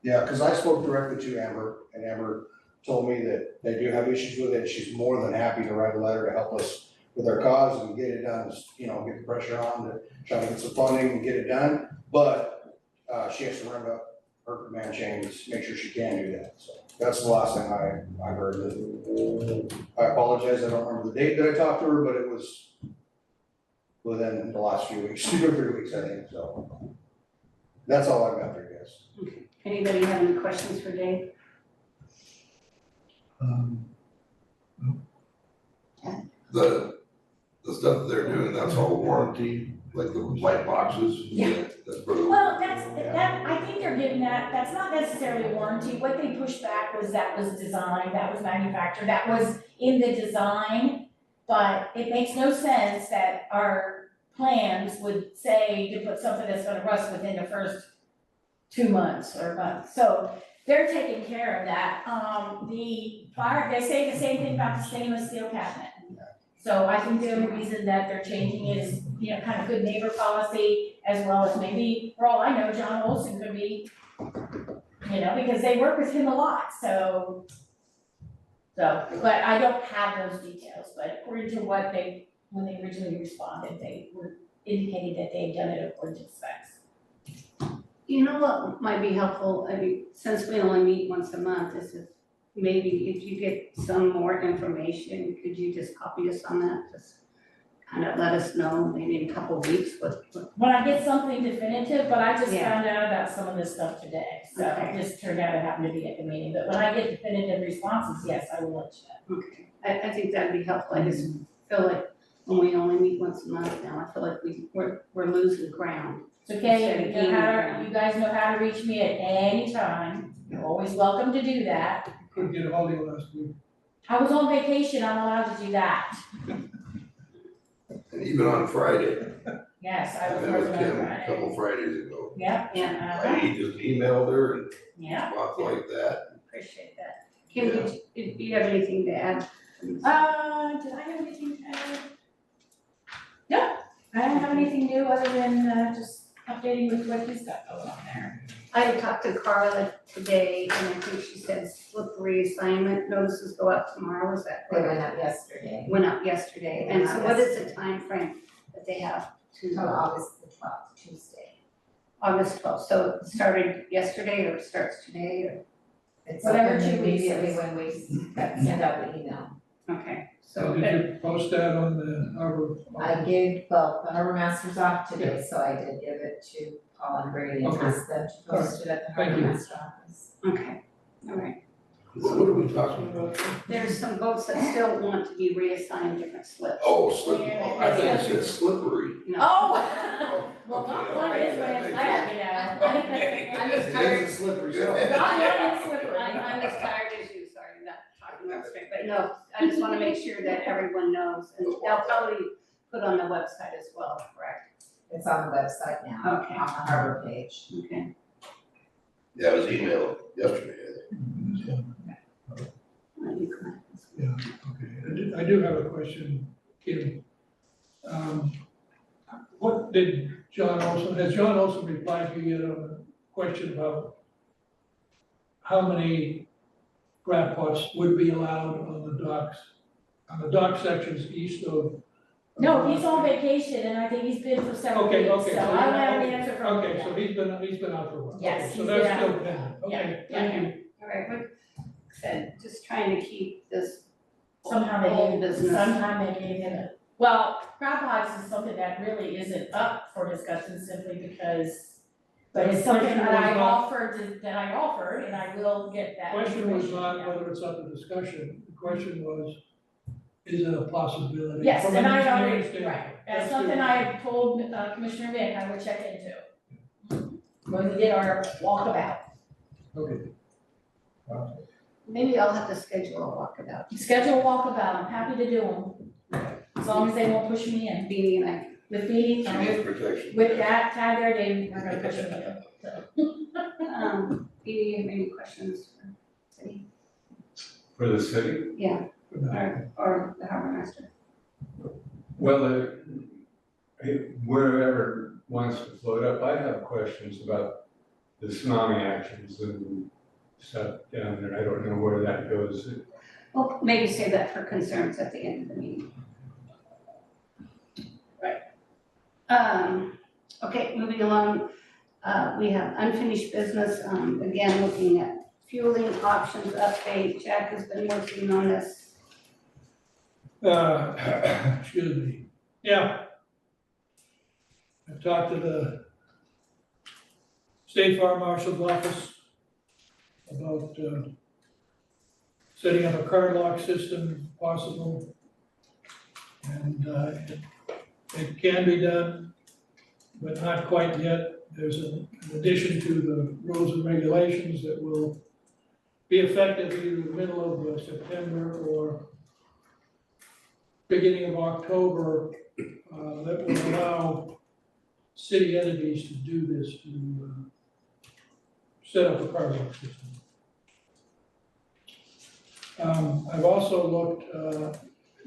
Speaker 6: Yeah, because I spoke directly to Amber, and Amber told me that they do have issues with it. She's more than happy to write a letter to help us with our cause and get it done, get the pressure on to try to get some funding and get it done. But she has to run up her command chains, make sure she can do that. So that's the last thing I heard. I apologize, I don't remember the date that I talked to her, but it was within the last few weeks, 2 or 3 weeks, I think, so. That's all I've got there, guys.
Speaker 2: Okay. Anybody have any questions for Dave?
Speaker 8: The stuff they're doing, that's all warranty, like the light boxes?
Speaker 1: Yeah.
Speaker 8: That's for the.
Speaker 1: Well, I think they're giving that's not necessarily a warranty. What they pushed back was that was designed, that was manufactured, that was in the design. But it makes no sense that our plans would say to put something that's gonna rust within the first 2 months or a month. So they're taking care of that. They say the same thing about the stainless steel cabinet. So I think the only reason that they're changing it is, kind of good neighbor policy, as well as maybe, for all I know, John Olson could be, because they work with him a lot, so, but I don't have those details, but according to when they originally responded, they were indicating that they had done it according to specs.
Speaker 2: You know what might be helpful, since we only meet once a month, is if maybe if you get some more information, could you just copy us on that? Just kind of let us know, maybe in a couple of weeks, what.
Speaker 1: When I get something definitive, but I just
Speaker 2: Yeah.
Speaker 1: found out about some of this stuff today, so
Speaker 2: Okay.
Speaker 1: it just turned out I happened to be at the meeting, but when I get definitive responses, yes, I will let you know.
Speaker 2: Okay, I think that'd be helpful. I just feel like when we only meet once a month now, I feel like we're losing ground.
Speaker 1: It's okay,
Speaker 2: Instead of
Speaker 1: you guys know how to reach me at any time, you're always welcome to do that.
Speaker 3: couldn't get a hold of you last week.
Speaker 1: I was on vacation, I'm allowed to do that,
Speaker 8: And even on Friday,
Speaker 1: yes, I
Speaker 8: I
Speaker 1: was
Speaker 8: met
Speaker 1: working
Speaker 8: with
Speaker 1: on
Speaker 8: Kim a
Speaker 1: Friday.
Speaker 8: couple Fridays ago.
Speaker 1: Yep,
Speaker 2: Yeah,
Speaker 8: I just emailed her and
Speaker 1: yeah.
Speaker 8: stuff like that.
Speaker 2: appreciate that. Kim, do you have anything to add?
Speaker 1: Did I have anything to add? Nope, I don't have anything new other than, just updating with what he's got going on there.
Speaker 2: I talked to Carla today, and I think she said slippery assignment notices go out tomorrow, is that
Speaker 10: They
Speaker 2: correct?
Speaker 10: went up yesterday,
Speaker 2: Went out yesterday, and so what is the time frame that they have
Speaker 10: until
Speaker 2: to,
Speaker 10: August the 12th, Tuesday.
Speaker 2: August 12th, so it started yesterday or it starts today or,
Speaker 10: It's
Speaker 1: Whatever
Speaker 10: open
Speaker 1: 2 weeks
Speaker 10: immediately
Speaker 1: is.
Speaker 10: when we send out the email.
Speaker 2: okay, So,
Speaker 3: Did you post that on the harbor?
Speaker 10: The harbor master's off today, so I did give it to Paul and Brady and
Speaker 3: Okay.
Speaker 10: asked them to post it at the
Speaker 3: Thank
Speaker 10: harbor
Speaker 3: you.
Speaker 10: master office.
Speaker 2: okay, all right.
Speaker 8: What are we talking about?
Speaker 2: There's some boats that still want to be reassigned different slips.
Speaker 8: Oh, slippery, I think it said slippery.
Speaker 2: No.
Speaker 1: Oh! Well,
Speaker 8: Okay,
Speaker 1: not
Speaker 8: all
Speaker 1: one
Speaker 8: right,
Speaker 1: is red
Speaker 8: thank
Speaker 1: flag,
Speaker 8: you.
Speaker 1: you know.
Speaker 2: I'm just tired.
Speaker 6: a slippery
Speaker 8: slope.
Speaker 1: Not one is slippery.
Speaker 2: I'm as tired as you, sorry, not talking about straight, but no, I just wanna make sure that everyone knows, and they'll probably put on the website as well, correct?
Speaker 10: It's on the website now,
Speaker 2: Okay.
Speaker 10: on the harbor page.
Speaker 2: Okay.
Speaker 8: Yeah, it was emailed yesterday,
Speaker 3: Okay, I do have a question, Kim. What did has John Olson replied to you yet on a question about how many grab pots would be allowed on the dock sections east of?
Speaker 1: No, he's on vacation and I think he's been for several weeks, so
Speaker 3: Okay,
Speaker 1: I
Speaker 3: so
Speaker 1: don't have an answer from him
Speaker 3: Okay,
Speaker 1: yet.
Speaker 3: so he's been out for a while.
Speaker 1: Yes,
Speaker 3: Okay, so
Speaker 1: he's
Speaker 3: that's
Speaker 1: been out.
Speaker 3: still pending, okay,
Speaker 1: Yeah,
Speaker 3: thank you.
Speaker 2: All right, like I said, just trying to keep this
Speaker 1: Somehow they
Speaker 2: whole
Speaker 1: gave,
Speaker 2: business.
Speaker 1: sometime they gave him a, well, crab pots is something that really isn't up for discussion simply because, but it's something
Speaker 3: Question
Speaker 1: that
Speaker 3: was
Speaker 1: I
Speaker 3: not-
Speaker 1: offered, and I will get that
Speaker 3: Question was
Speaker 1: information,
Speaker 3: not
Speaker 1: yeah.
Speaker 3: whether it's up for discussion, the question was, is it a possibility?
Speaker 1: Yes,
Speaker 3: from
Speaker 1: and
Speaker 3: an
Speaker 1: I
Speaker 3: engineering
Speaker 1: already,
Speaker 3: standpoint?
Speaker 1: right, that's
Speaker 3: good.
Speaker 1: something I told Commissioner Vick I would check into. When we did our walkabout,
Speaker 3: Okay.
Speaker 2: Maybe I'll have to schedule a walkabout.
Speaker 1: schedule a walkabout, I'm happy to do them, as long as they won't push me in.
Speaker 2: Beanie and I,
Speaker 1: With me,
Speaker 8: she needs protection.
Speaker 1: with that tag there, they are gonna push me in, so.
Speaker 2: Beanie, you have any questions for City?
Speaker 4: For the city?
Speaker 2: Yeah, or the harbor master?
Speaker 4: Well, wherever wants to float up, I have questions about the tsunami actions and stuff down there. I don't know where that goes.
Speaker 2: Well, maybe save that for concerns at the end of the meeting. Right. Okay, moving along, we have unfinished business, again, looking at fueling options update. Jack has been working on this.
Speaker 3: Excuse me, yeah. I talked to the State Fire Marshal's office about, setting up a card lock system if possible. And, it can be done, but not quite yet. There's an addition to the rules and regulations that will be effective either the middle of September or beginning of October, that will allow city entities to do this, to set up a card lock system. I've also looked,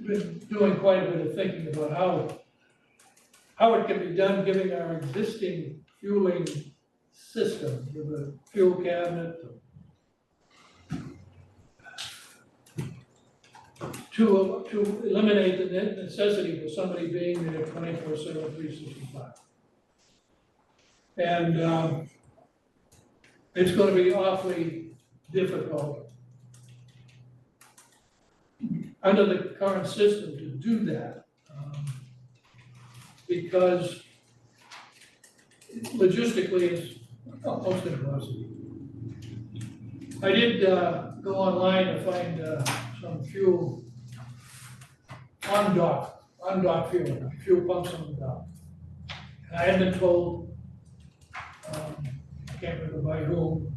Speaker 3: been doing quite a bit of thinking about how it can be done, given our existing fueling system with a fuel cabinet. To eliminate the necessity for somebody being there 24/7, 365. And it's gonna be awfully difficult under the current system to do that. Because logistically, it's almost impossible. I did go online to find some fuel on dock fuel pumps on the dock. And I had been told, I can't remember by whom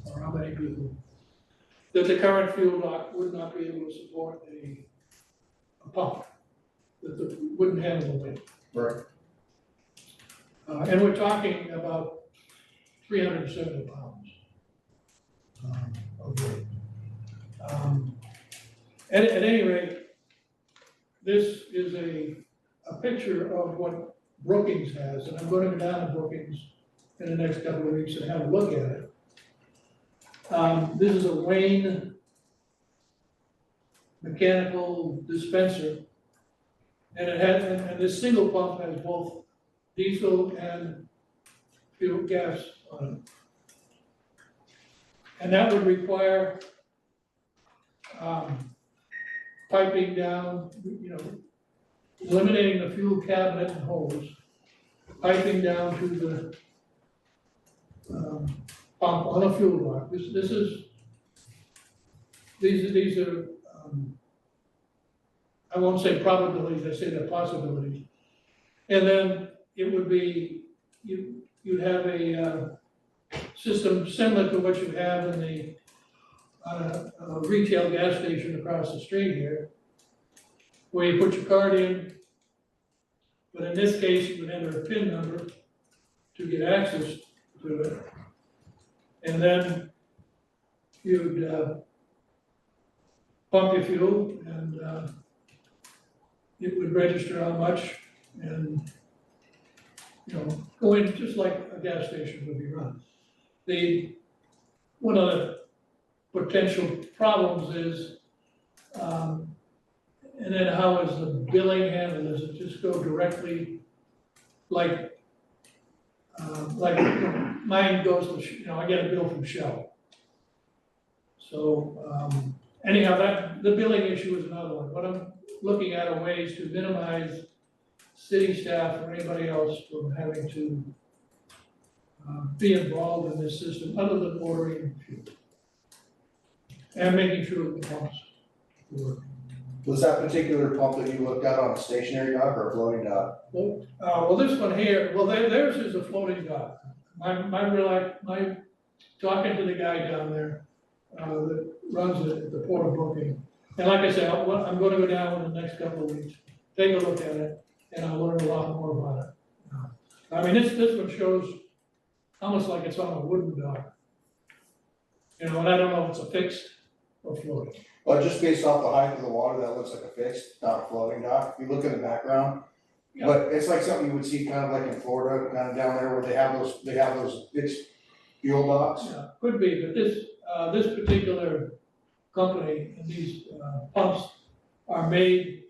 Speaker 3: or how many people, that the current fuel dock would not be able to support a pump, that wouldn't handle the weight.
Speaker 6: Right.
Speaker 3: And we're talking about 370 pounds of weight. At any rate, this is a picture of what Brookings has, and I'm going to go down to Brookings in the next couple of weeks and have a look at it. This is a Wayne mechanical dispenser, and it has, and this single pump has both diesel and fuel gas on it. And that would require piping down, eliminating the fuel cabinet and hose, piping down to the pump on a fuel dock. These are, I won't say probabilities, I say they're possibilities. And then it would be, you'd have a system similar to what you have in a retail gas station across the street here, where you put your card in, but in this case, you would enter a PIN number to get access to it. And then you'd pump your fuel and it would register how much and, go in just like a gas station would be run. One of the potential problems is, and then how is the billing handled? Does it just go directly, like mine goes to, I get a bill from Shell. So, anyhow, the billing issue is another one. What I'm looking at are ways to minimize city staff or anybody else from having to be involved in this system, other than ordering fuel. And making sure that the pumps work.
Speaker 6: Was that particular pump that you looked at on a stationary dock or a floating dock?
Speaker 3: Well, this one here, theirs is a floating dock. My talking to the guy down there, that runs it at the Port of Brooklyn. And like I said, I'm gonna go down in the next couple of weeks, take a look at it, and I'll learn a lot more about it. I mean, this one shows almost like it's on a wooden dock. And I don't know if it's a fixed or floating.
Speaker 6: Well, just based off the height of the water, that looks like a fixed, not a floating dock. If you look in the background,
Speaker 3: Yeah.
Speaker 6: but it's like something you would see kind of like in Florida, kind of down there where they have those fixed fuel docks.
Speaker 3: Yeah, could be, but this particular company and these pumps are made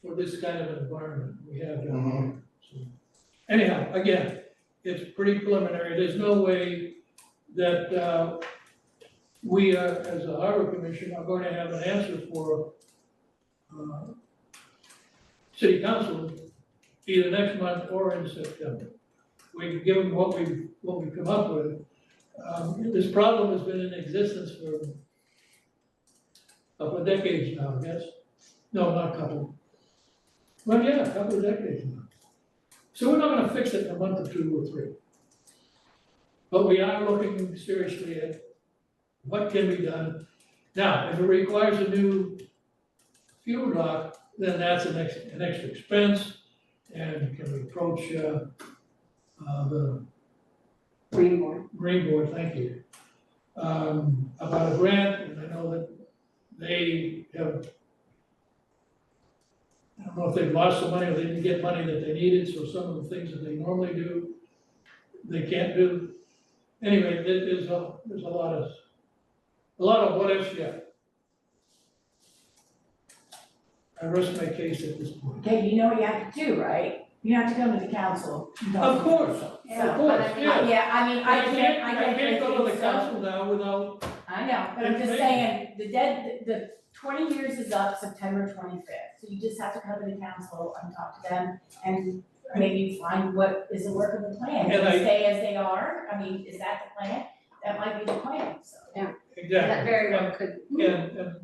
Speaker 3: for this kind of environment we have down here. So, anyhow, again, it's pretty preliminary. There's no way that we, as a harbor commission, are going to have an answer for city council either next month or in September. We give them what we come up with. This problem has been in existence for a couple of decades now, I guess. No, not a couple. Well, yeah, a couple of decades now. So we're not gonna fix it in a month or 2 or 3. But we are looking seriously at what can be done. Now, if it requires a new fuel dock, then that's an extra expense. And can we approach the
Speaker 2: Green board.
Speaker 3: Green Board, thank you, about a grant, and I know that they have, I don't know if they've lost some money or they didn't get money that they needed, so some of the things that they normally do, they can't do. Anyway, there's a lot of what ifs yet. I rest my case at this point.
Speaker 1: Okay, you know what you have to do, right? You have to come to the council.
Speaker 3: Of course,
Speaker 2: Yeah,
Speaker 3: of course,
Speaker 2: but I mean,
Speaker 3: yeah.
Speaker 1: Yeah, I mean, I can't
Speaker 3: I can't go to the
Speaker 1: so.
Speaker 3: council now without,
Speaker 1: I know, but I'm just saying, the 20 years is up September 25th. So you just have to come to the council and talk to them and maybe find what is the workable plan.
Speaker 3: And
Speaker 1: Can
Speaker 3: I-
Speaker 1: they stay as they are? I mean, is that the plan? That might be the plan, so.
Speaker 3: exactly.
Speaker 2: That very well could.
Speaker 3: And,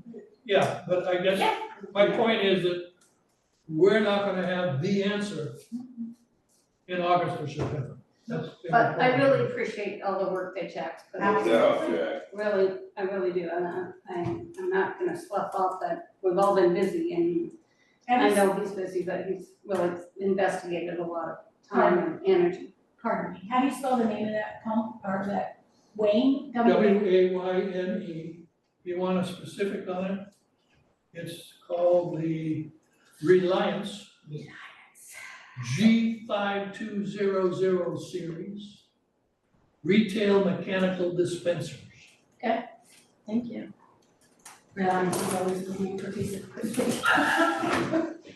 Speaker 3: yeah, but I guess
Speaker 1: Yeah.
Speaker 3: my point is that we're not gonna have the answer in August or September. That's.
Speaker 2: But I really appreciate all the work that Jack's put in.
Speaker 8: Yeah.
Speaker 2: Really, I really do, and I'm not gonna slough off that we've all been busy, and I know he's busy, but he's really investigated a lot of time and energy.
Speaker 1: Pardon me, how do you spell the name of that pump, or that Wayne?
Speaker 3: Wayne, you want a specific on it? It's called the Reliance G5200 series retail mechanical dispensers.
Speaker 1: Thank you. Reliance is always looking for piece of equipment.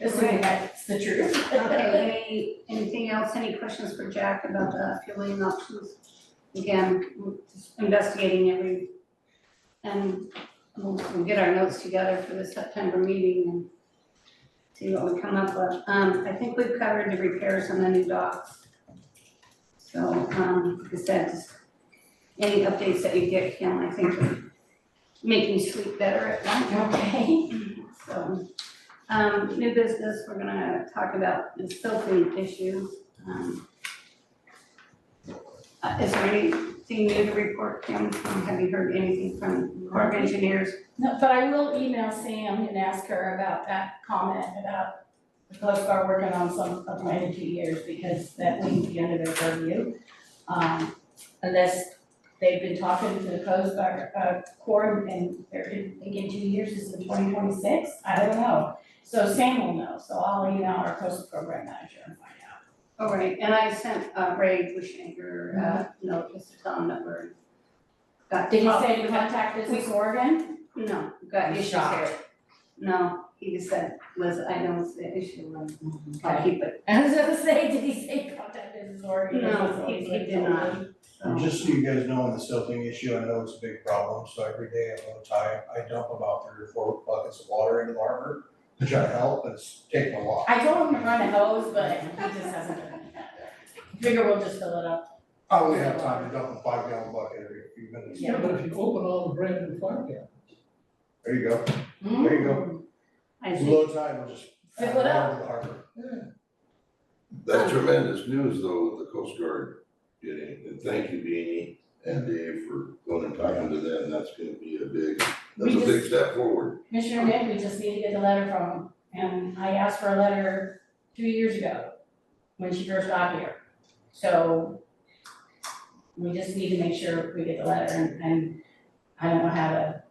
Speaker 1: Assuming that's the truth.
Speaker 2: Okay, anything else, any questions for Jack about the fueling options? Again, we're just investigating and we'll get our notes together for the September meeting and see what we come up with. I think we've covered the repairs on the new docks. So, like I said, just any updates that you get, Kim, I think will make me sleep better at night.
Speaker 1: Okay.
Speaker 2: So, new business, we're gonna talk about the silting issue. Is there anything new to report, Kim? Have you heard anything from Corps of Engineers?
Speaker 1: No, but I will email Sam and ask her about that comment about the Coast Guard working on some of my 2 years, because that wouldn't be under their purview. Unless they've been talking to the Coast Guard, Corps, and they're thinking 2 years is in 2026, I don't know. So Sam will know, so I'll email our coastal program manager and find out.
Speaker 2: All right, and I sent Ray Bushanger a note just to tell him that we're got.
Speaker 1: Did he say to contact Business Oregon?
Speaker 2: No, got
Speaker 1: I'm
Speaker 2: issues
Speaker 1: shocked.
Speaker 2: here. No, he just said, Liz, I know it's the issue, and I'll keep it.
Speaker 1: I was gonna say, did he say contact Business Oregon?
Speaker 2: No, he did not.
Speaker 6: And just so you guys know, on the silting issue, I know it's a big problem, so every day at one time, I dump about 3 or 4 buckets of water into the harbor to try to help, but it's taking a while.
Speaker 1: I told him to run a hose, but he just hasn't done it. Figure we'll just fill it up.
Speaker 6: I only have time to dump a 5-gallon bucket every few minutes.
Speaker 3: Yeah, but if you open all the brand new fire gallons.
Speaker 6: There you go. There you go.
Speaker 2: I
Speaker 6: It's
Speaker 2: think,
Speaker 6: low tide, we'll just add
Speaker 1: Fill it up.
Speaker 6: water to the harbor.
Speaker 8: That's tremendous news though, with the Coast Guard getting, and thank you, Beanie and Dave, for going and talking to them. That's gonna be a big step forward.
Speaker 1: Commissioner Nick, we just need to get the letter from him, and I asked for a letter 2 years ago, when she first got here. So, we just need to make sure we get the letter, and I don't know how to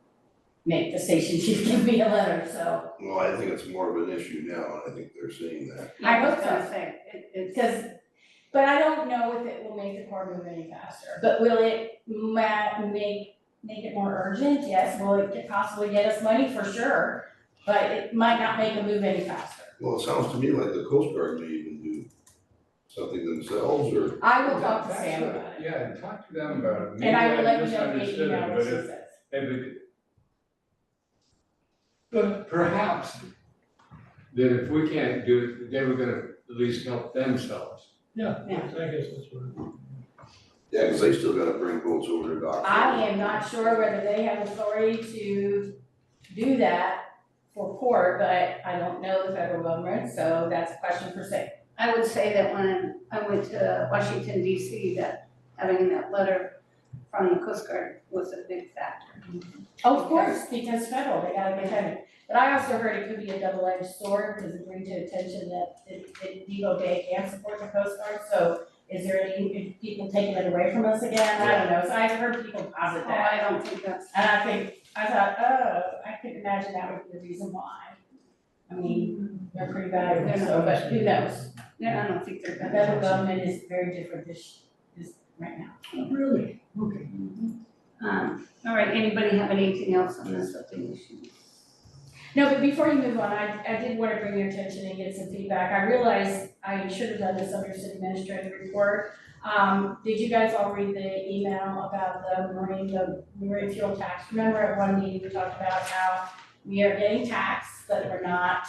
Speaker 1: make the station chief give me a letter, so.
Speaker 8: Well, I think it's more of an issue now, and I think they're seeing that.
Speaker 1: I
Speaker 2: I was
Speaker 1: hope
Speaker 2: gonna
Speaker 1: so.
Speaker 2: say, it's.
Speaker 1: Because, but I don't know if it will make the Corps move any faster, but will it make it more urgent? Yes. Will it possibly get us money? For sure, but it might not make it move any faster.
Speaker 8: Well, it sounds to me like the Coast Guard may even do something themselves, or
Speaker 1: I will talk to Sam about it,
Speaker 4: Yeah, and talk to them about it. Maybe
Speaker 1: and I will let you know
Speaker 4: misunderstood
Speaker 1: via
Speaker 4: it,
Speaker 1: email
Speaker 4: but
Speaker 1: what she
Speaker 4: if-
Speaker 1: says.
Speaker 4: But perhaps that if we can't do it, they were gonna at least help themselves.
Speaker 3: Yeah,
Speaker 2: Yeah.
Speaker 3: I guess that's what.
Speaker 8: yeah, because they still gotta bring boats over to dock.
Speaker 1: I am not sure whether they have authority to do that for court, but I don't know the federal government, so that's a question for Sam.
Speaker 2: I would say that when I went to Washington DC, that having that letter from the Coast Guard was a big factor.
Speaker 1: Oh, of course, because federal, they gotta protect it. But I also heard it could be a double-edged sword, because it brings to attention that Depoe Bay can't support the Coast Guard, so is there any people taking it away from us again? I don't know, so I've heard people posit
Speaker 2: Oh,
Speaker 1: that.
Speaker 2: I don't think that's.
Speaker 1: And I thought, oh, I could imagine that would be the reason why. I mean, they're pretty valuable, so, but who knows?
Speaker 2: Yeah, I don't think they're
Speaker 1: The
Speaker 2: gonna.
Speaker 1: federal government is very different this right now.
Speaker 3: Really? Okay.
Speaker 2: All right, anybody have anything else on this silting issue?
Speaker 1: No, but before you move on, I did want to bring your attention and get some feedback. I realized I should have done this under city administrative report. Did you guys all read the email about the marine fuel tax? Remember at one meeting, we talked about how we are getting taxed, but we're not,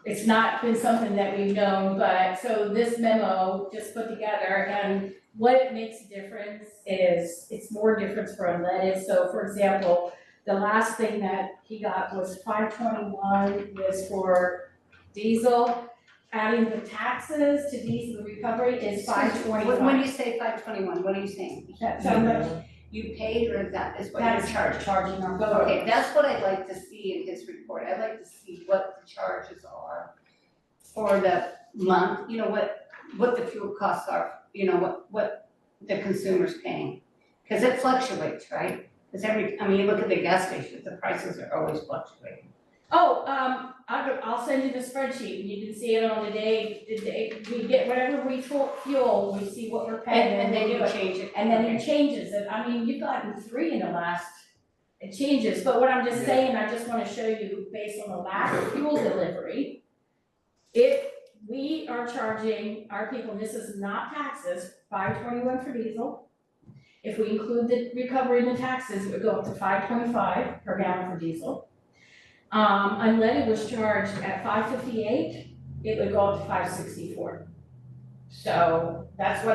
Speaker 1: it's not been something that we've known, but, so this memo just put together, and what it makes a difference is, it's more difference for unleaded. So for example, the last thing that he got was 521 was for diesel. Adding the taxes to diesel recovery is 525.
Speaker 2: When you say 521, what are you saying?
Speaker 1: That's how much
Speaker 2: You paid, or that is what
Speaker 1: that
Speaker 2: you're
Speaker 1: is
Speaker 2: charged?
Speaker 1: charging our boat.
Speaker 2: Okay, that's what I'd like to see in his report. I'd like to see what the charges are for the month, you know, what the fuel costs are, you know, what the consumer's paying. Cause it fluctuates, right? Cause you look at the gas stations, the prices are always fluctuating.
Speaker 1: Oh, I'll send you the spreadsheet, you can see it on the day, we get whatever we fuel, we see what we're paying,
Speaker 2: And then
Speaker 1: we
Speaker 2: you
Speaker 1: do it.
Speaker 2: change it.
Speaker 1: And then
Speaker 2: Okay.
Speaker 1: it changes, and I mean, you've gotten 3 in the last, it changes, but what I'm just saying, I just wanna show you, based on the last fuel delivery, if we are charging our people, and this is not taxes, 521 for diesel, If we include the recovery in the taxes, it would go up to $5.25 per gallon for diesel. Unleaded was charged at $5.58, it would go up to $5.64. So that's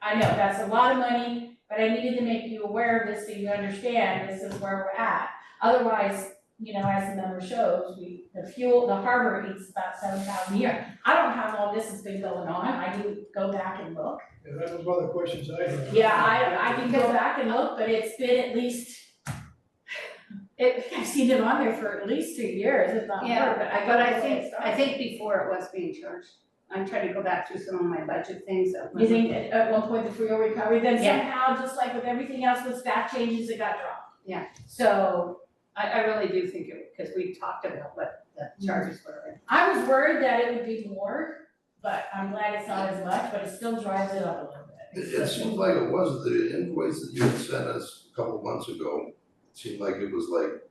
Speaker 1: I know, that's a lot of money, but I needed to make you aware of this so you understand this is where we're at. Otherwise, you know, as the number shows, the harbor eats about 7,000 a year. I don't know how long this has been going on, I do go back and look.
Speaker 3: Yeah, that was one of the questions I had.
Speaker 1: Yeah, I can go back and look, but it's been at least, I've seen it on there for at least 2 years, if not more,
Speaker 2: Yeah,
Speaker 1: but I
Speaker 2: But
Speaker 1: don't
Speaker 2: I
Speaker 1: know when it
Speaker 2: think,
Speaker 1: started.
Speaker 2: I think before it was being charged. I'm trying to go back through some of my budget things that
Speaker 1: You think at one point the fuel recovery, then
Speaker 2: Yeah.
Speaker 1: somehow, just like with everything else with staff changes, it got dropped.
Speaker 2: Yeah.
Speaker 1: So
Speaker 2: I really do think it, because we talked about what the charges were.
Speaker 1: I was worried that it would be more, but I'm glad it's not as much, but it still drives it up a little bit.
Speaker 8: It seemed like it was, the invoice that you had sent us a couple months ago, it seemed like it was like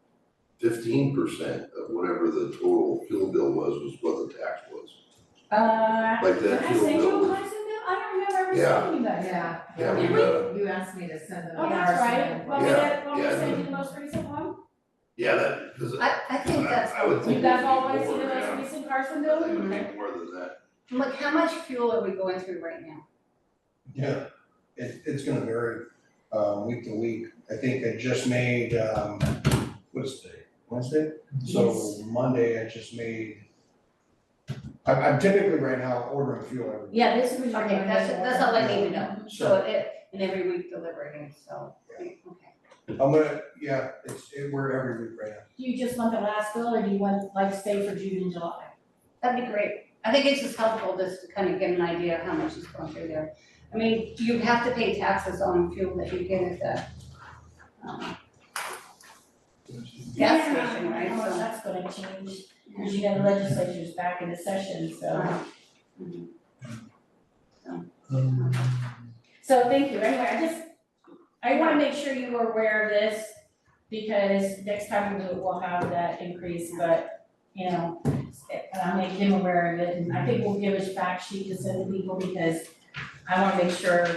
Speaker 8: 15% of whatever the total fuel bill was what the tax was. Like
Speaker 1: Did
Speaker 8: that
Speaker 1: I
Speaker 8: fuel
Speaker 1: send you a
Speaker 8: bill was,
Speaker 1: Tyson bill? I don't remember ever
Speaker 8: Yeah.
Speaker 1: sending you guys.
Speaker 10: Yeah,
Speaker 8: Yeah,
Speaker 1: Did we?
Speaker 10: you asked me to send them.
Speaker 1: Oh, that's right. Want me
Speaker 8: Yeah,
Speaker 1: to, want me
Speaker 8: yeah,
Speaker 1: to
Speaker 8: I
Speaker 1: send
Speaker 8: know.
Speaker 1: you the most recent one?
Speaker 8: yeah, that, because
Speaker 2: I think that's,
Speaker 8: I would think
Speaker 1: You guys
Speaker 8: it'd be
Speaker 1: all wanna see
Speaker 8: more,
Speaker 1: the most
Speaker 8: yeah.
Speaker 1: recent Carson
Speaker 8: I
Speaker 1: bill?
Speaker 8: think it would be more than that.
Speaker 2: look, how much fuel are we going through right now?
Speaker 6: Yeah, it's gonna vary, week to week. I think I just made, what's today, Wednesday? So Monday I just made, I'm typically right now ordering fuel every week.
Speaker 1: Yeah, this was your.
Speaker 2: Okay, that's all I need to know. So
Speaker 6: So-
Speaker 2: and every week delivering, so, okay.
Speaker 6: I'm gonna, yeah, we're every week right now.
Speaker 1: Do you just want the last bill, or do you want, like, stay for June and July?
Speaker 2: That'd be great. I think it's just helpful just to kind of get an idea of how much is going through there. I mean, you have to pay taxes on fuel that you get at the, gas station, right?
Speaker 1: Yeah,
Speaker 2: So-
Speaker 1: that's gonna change, because you know the legislature's back into session, so.
Speaker 2: Mhm.
Speaker 1: So thank you, anyway, I wanna make sure you are aware of this, because next time we do it, we'll have that increase, but, you know, I'll make him aware of it, and I think we'll give a fact sheet to send to people, because I wanna make sure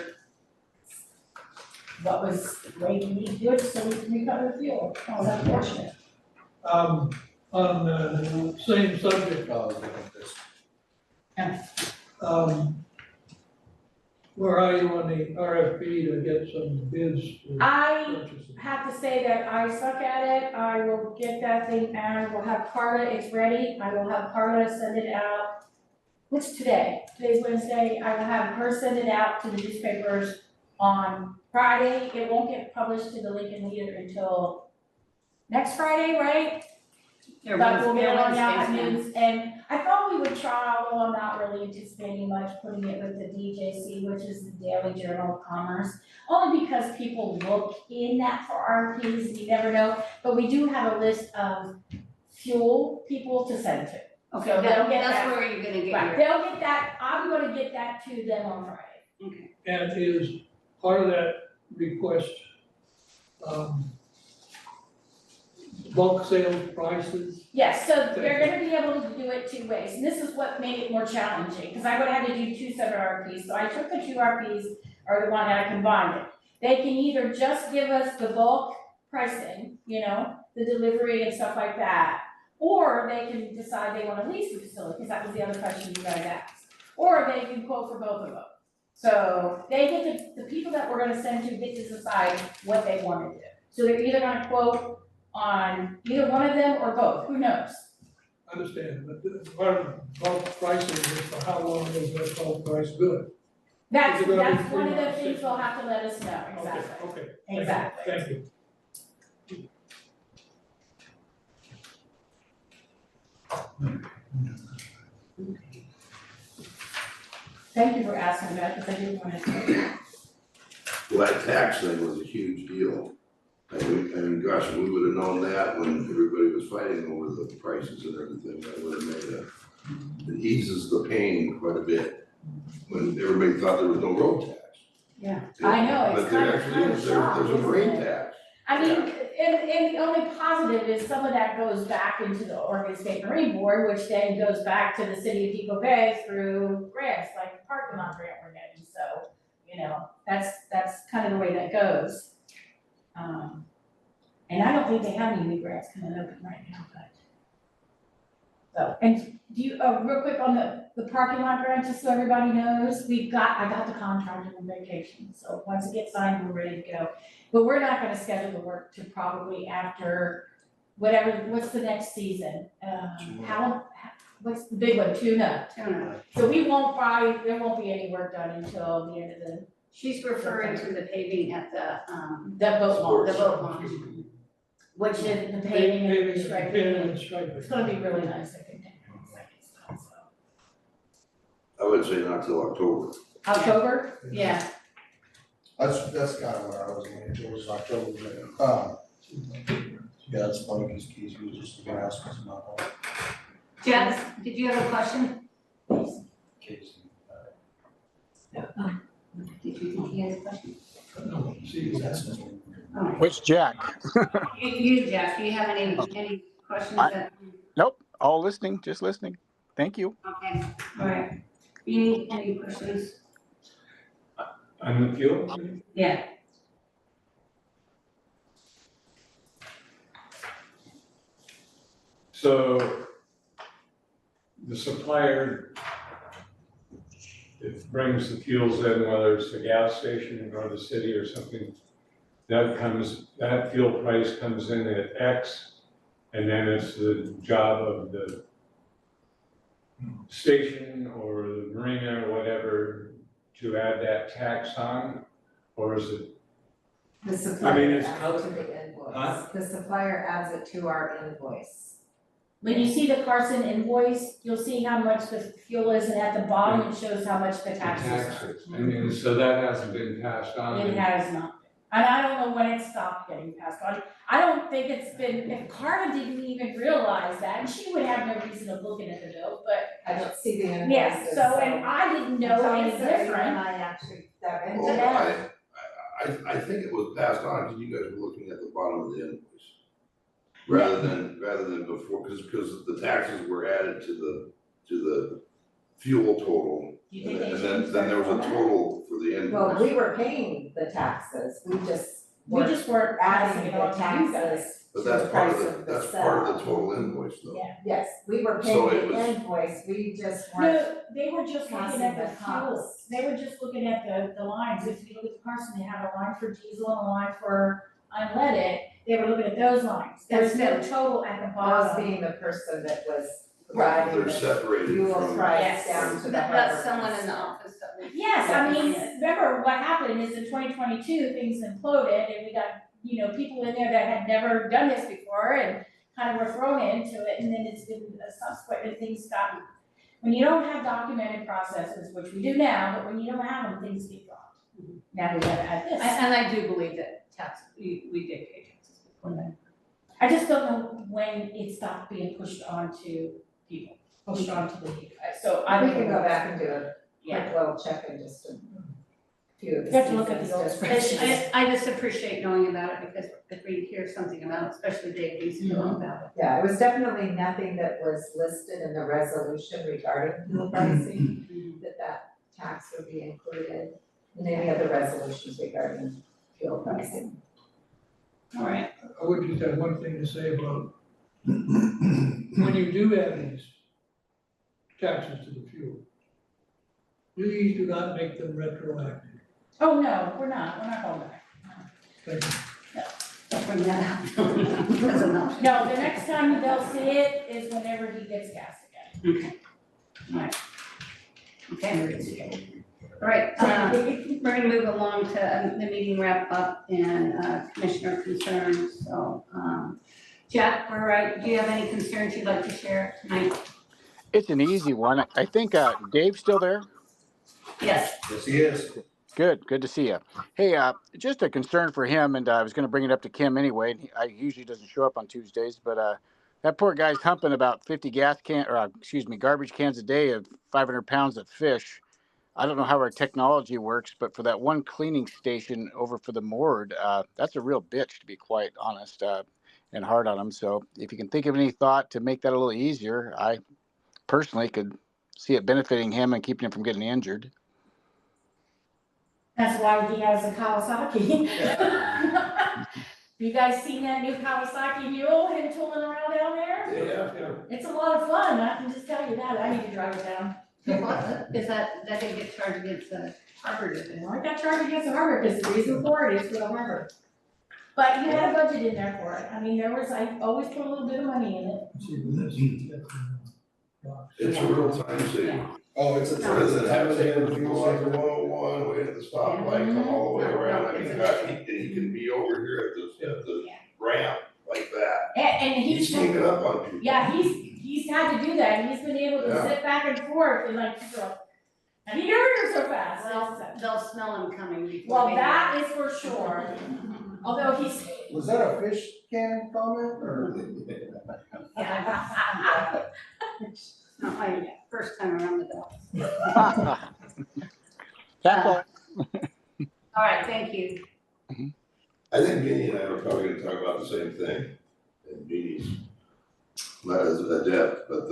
Speaker 1: what was the way we need to do it, so we can recover the fuel. Oh, that's unfortunate.
Speaker 3: On the same subject,
Speaker 6: I was looking at this.
Speaker 3: where are you on the RFP to get some bids for
Speaker 1: I
Speaker 3: purchasing?
Speaker 1: have to say that I suck at it, I will get that thing out, we'll have Carla, it's ready, I will have Carla send it out. What's today? Today's Wednesday, I will have her send it out to the newspapers on Friday, it won't get published to the Lincoln Leader until next Friday, right? But we'll get it on Yahoo News, and I thought we would try, although I'm not really anticipating much, putting it with the DJC, which is the Daily Journal of Commerce. Only because people look in that for RFPs, and you never know, but we do have a list of fuel people to send to.
Speaker 2: Okay,
Speaker 1: So they'll get
Speaker 2: that's
Speaker 1: that.
Speaker 2: where you're gonna get
Speaker 1: Right,
Speaker 2: your,
Speaker 1: they'll get that, I'm gonna get that to them on Friday.
Speaker 2: okay.
Speaker 3: And is part of that request, bulk sales prices?
Speaker 1: Yes, so they're gonna be able to do it two ways, and this is what made it more challenging, because I would have had to do two separate RFPs, so I took the two RFPs, or the one that I combined it. They can either just give us the bulk pricing, you know, the delivery and stuff like that, or they can decide they wanna lease the facility, because that was the other question you guys asked. Or they can quote for both of them. So they get the people that we're gonna send to get to decide what they wanna do. So they're either gonna quote on either one of them or both, who knows?
Speaker 3: I understand, but the part of bulk pricing is for how long is that bulk price good?
Speaker 1: That's
Speaker 3: Is it gonna be
Speaker 1: one of the
Speaker 3: 3 months,
Speaker 1: things
Speaker 3: 6
Speaker 1: they'll have to let us know,
Speaker 3: Okay,
Speaker 1: exactly.
Speaker 3: okay.
Speaker 1: Exactly.
Speaker 3: Thank you.
Speaker 1: Thank you for asking that, because I didn't want to.
Speaker 8: Well, that tax thing was a huge deal. And gosh, if we would have known that when everybody was fighting over the prices and everything, that would have made it eases the pain quite a bit. When everybody thought there was no road tax.
Speaker 1: Yeah, I know, it's
Speaker 8: But there
Speaker 1: kind
Speaker 8: actually
Speaker 1: of
Speaker 8: is,
Speaker 1: shock,
Speaker 8: there's a
Speaker 1: isn't
Speaker 8: freight
Speaker 1: it?
Speaker 8: tax.
Speaker 1: I mean, and the only positive is some of that goes back into the Oregon State Marine Board, which then goes back to the city of Depoe Bay through grants, like the parking lot grant we're getting, so, that's kind of the way that goes. And I don't think they have any new grants coming open right now, but. So, and do you, real quick on the parking lot grant, just so everybody knows, I got the contractor on vacation, so once it gets signed, we're ready to go. But we're not gonna schedule the work to probably after what's the next season? What's the big one, tuna? So there won't be any work done until the end of the.
Speaker 2: She's referring to the paving at the
Speaker 1: boat launch.
Speaker 2: The boat launch.
Speaker 1: Which is the paving and
Speaker 3: Paving,
Speaker 1: restriping.
Speaker 3: paving and striping.
Speaker 1: It's gonna be really nice, I think.
Speaker 8: I would say not till October.
Speaker 1: October?
Speaker 2: Yeah.
Speaker 6: That's kind of what I was leaning towards, October, yeah, that's funny, because Keith was just gonna ask us about that.
Speaker 2: Jess, did you have a question?
Speaker 6: Casey.
Speaker 2: Did you think he has a question?
Speaker 3: No, see, that's.
Speaker 9: Which Jack?
Speaker 2: You, Jeff, do you have any questions that?
Speaker 9: Nope, all listening, just listening. Thank you.
Speaker 2: Okay, all right. You need any questions?
Speaker 4: On the fuel?
Speaker 2: Yeah.
Speaker 4: So the supplier, it brings the fuels in, whether it's the gas station or the city or something, that fuel price comes in at X, and then it's the job of the station or the marina or whatever to add that tax on, or is it?
Speaker 10: The
Speaker 4: I mean,
Speaker 10: supplier
Speaker 4: it's
Speaker 10: adds it to the invoice. The supplier adds it to our invoice.
Speaker 1: When you see the Carson invoice, you'll see how much the fuel is, and at the bottom, it shows how much the taxes are.
Speaker 4: Taxes, and so that hasn't been passed on?
Speaker 1: It has not. And I don't know when it stopped getting passed on. I don't think it's been, if Carla didn't even realize that, and she would have no reason of looking at the bill, but.
Speaker 10: I don't see the invoices.
Speaker 1: Yeah, so, and I didn't know any different.
Speaker 10: And I actually dug into
Speaker 8: Well,
Speaker 10: that.
Speaker 8: I think it was passed on, because you guys were looking at the bottom of the invoice. Rather than before, because the taxes were added to the fuel total.
Speaker 1: You think they
Speaker 8: And
Speaker 1: changed
Speaker 8: then there was a
Speaker 1: that?
Speaker 8: total for the invoice.
Speaker 10: Well, we were paying the taxes, we just
Speaker 1: We just weren't passing
Speaker 10: adding
Speaker 1: it
Speaker 10: the
Speaker 1: on to you guys.
Speaker 10: taxes
Speaker 8: But
Speaker 10: to the
Speaker 8: that's part
Speaker 10: price
Speaker 8: of
Speaker 10: of
Speaker 8: the,
Speaker 10: the
Speaker 8: that's part of the
Speaker 10: sale.
Speaker 8: total invoice though.
Speaker 1: Yeah.
Speaker 10: Yes, we were
Speaker 8: So
Speaker 10: paying
Speaker 8: it
Speaker 10: the
Speaker 8: was-
Speaker 10: invoice, we just weren't
Speaker 1: No, they were just looking
Speaker 10: passing
Speaker 1: at
Speaker 10: the
Speaker 1: the fuel,
Speaker 10: cost.
Speaker 1: they were just looking at the lines, if you look at Carson, they have a line for diesel and a line for unleaded, they were looking at those lines, there's no total at the
Speaker 10: Those
Speaker 1: bottom.
Speaker 10: being the person that was
Speaker 8: Right,
Speaker 10: providing
Speaker 8: they're
Speaker 10: the
Speaker 8: separated
Speaker 10: fuel
Speaker 8: from.
Speaker 10: price
Speaker 1: Yes.
Speaker 10: down to the
Speaker 2: That's
Speaker 10: harbor
Speaker 2: someone in the
Speaker 10: master.
Speaker 2: office that we.
Speaker 1: Yes, I mean, remember what happened is in 2022, things imploded and we got, people in there that had never done this before and kind of were thrown into it, and then it's been a subsequent, and things got, when you don't have documented processes, which we do now, but when you don't have them, things get dropped. Now we gotta add this.
Speaker 2: And I do believe that we did pay taxes before that.
Speaker 1: I just don't know when it stopped being pushed onto people, pushed onto the people, so I
Speaker 10: We
Speaker 1: don't
Speaker 10: can
Speaker 1: know.
Speaker 10: go back and do a
Speaker 1: Yeah.
Speaker 10: quick little check in just a few of the
Speaker 1: You have to look at the
Speaker 10: seasons,
Speaker 1: old
Speaker 10: just-
Speaker 1: spreadsheet.
Speaker 2: I just appreciate knowing about it, because if we hear something about it, especially Dave needs to know about it.
Speaker 10: Yeah, it was definitely nothing that was listed in the resolution regarding fuel pricing, that tax would be included in any other resolutions regarding fuel pricing.
Speaker 2: All right,
Speaker 3: I would just have one thing to say about when you do add these taxes to the fuel, please do not make them retroactive.
Speaker 1: Oh, no, we're not going back.
Speaker 3: Thank you.
Speaker 2: don't bring that up. Because of that.
Speaker 1: No, the next time they'll see it is whenever he gets gas again.
Speaker 2: Okay. All right, we're gonna move along to the meeting wrap up and commissioner concerns, so, Jack, we're right, do you have any concerns you'd like to share tonight?
Speaker 9: It's an easy one. I think Dave's still there.
Speaker 2: Yes.
Speaker 6: Yes, he is.
Speaker 9: Good to see you. Hey, just a concern for him, and I was going to bring it up to Kim anyway. I usually doesn't show up on Tuesdays, but that poor guy's humping about 50 garbage cans a day of 500 pounds of fish. I don't know how our technology works, but for that one cleaning station over for the moored, that's a real bitch, to be quite honest, and hard on him. So if you can think of any thought to make that a little easier, I personally could see it benefiting him and keeping him from getting injured.
Speaker 1: That's why he has a Kawasaki. You guys seen that new Kawasaki mule him tooling around down there?
Speaker 8: Yeah.
Speaker 1: It's a lot of fun, I can just tell you that, I need to drive it down.
Speaker 2: Is that didn't get charged against the harbor, did it?
Speaker 1: Well, I got charged against the harbor, because the reason for it is for the harbor. But you had a budget in there for it, I mean, I always put a little bit of money in it.
Speaker 8: It's a real time saver.
Speaker 6: Oh, it's a.
Speaker 8: Rather than having to go out to 101, wait at the stoplight, come all the way around, I mean, gosh, he can be over here at the ramp like that.
Speaker 1: And
Speaker 8: He's
Speaker 1: he's,
Speaker 8: sneaking up on people.
Speaker 1: yeah, he's had to do that, he's been able to
Speaker 8: Yeah.
Speaker 1: sit back and forth and like, so, and he hurries so fast.
Speaker 2: They'll smell him coming before
Speaker 1: Well,
Speaker 2: they.
Speaker 1: that is for sure, although he's.
Speaker 6: Was that a fish can comment or?
Speaker 2: Yeah. It's not my first time around the dog.
Speaker 9: That's all.
Speaker 2: All right, thank you.
Speaker 8: I think Jeannie and I are probably gonna talk about the same thing, and Jeannie's not as adept, but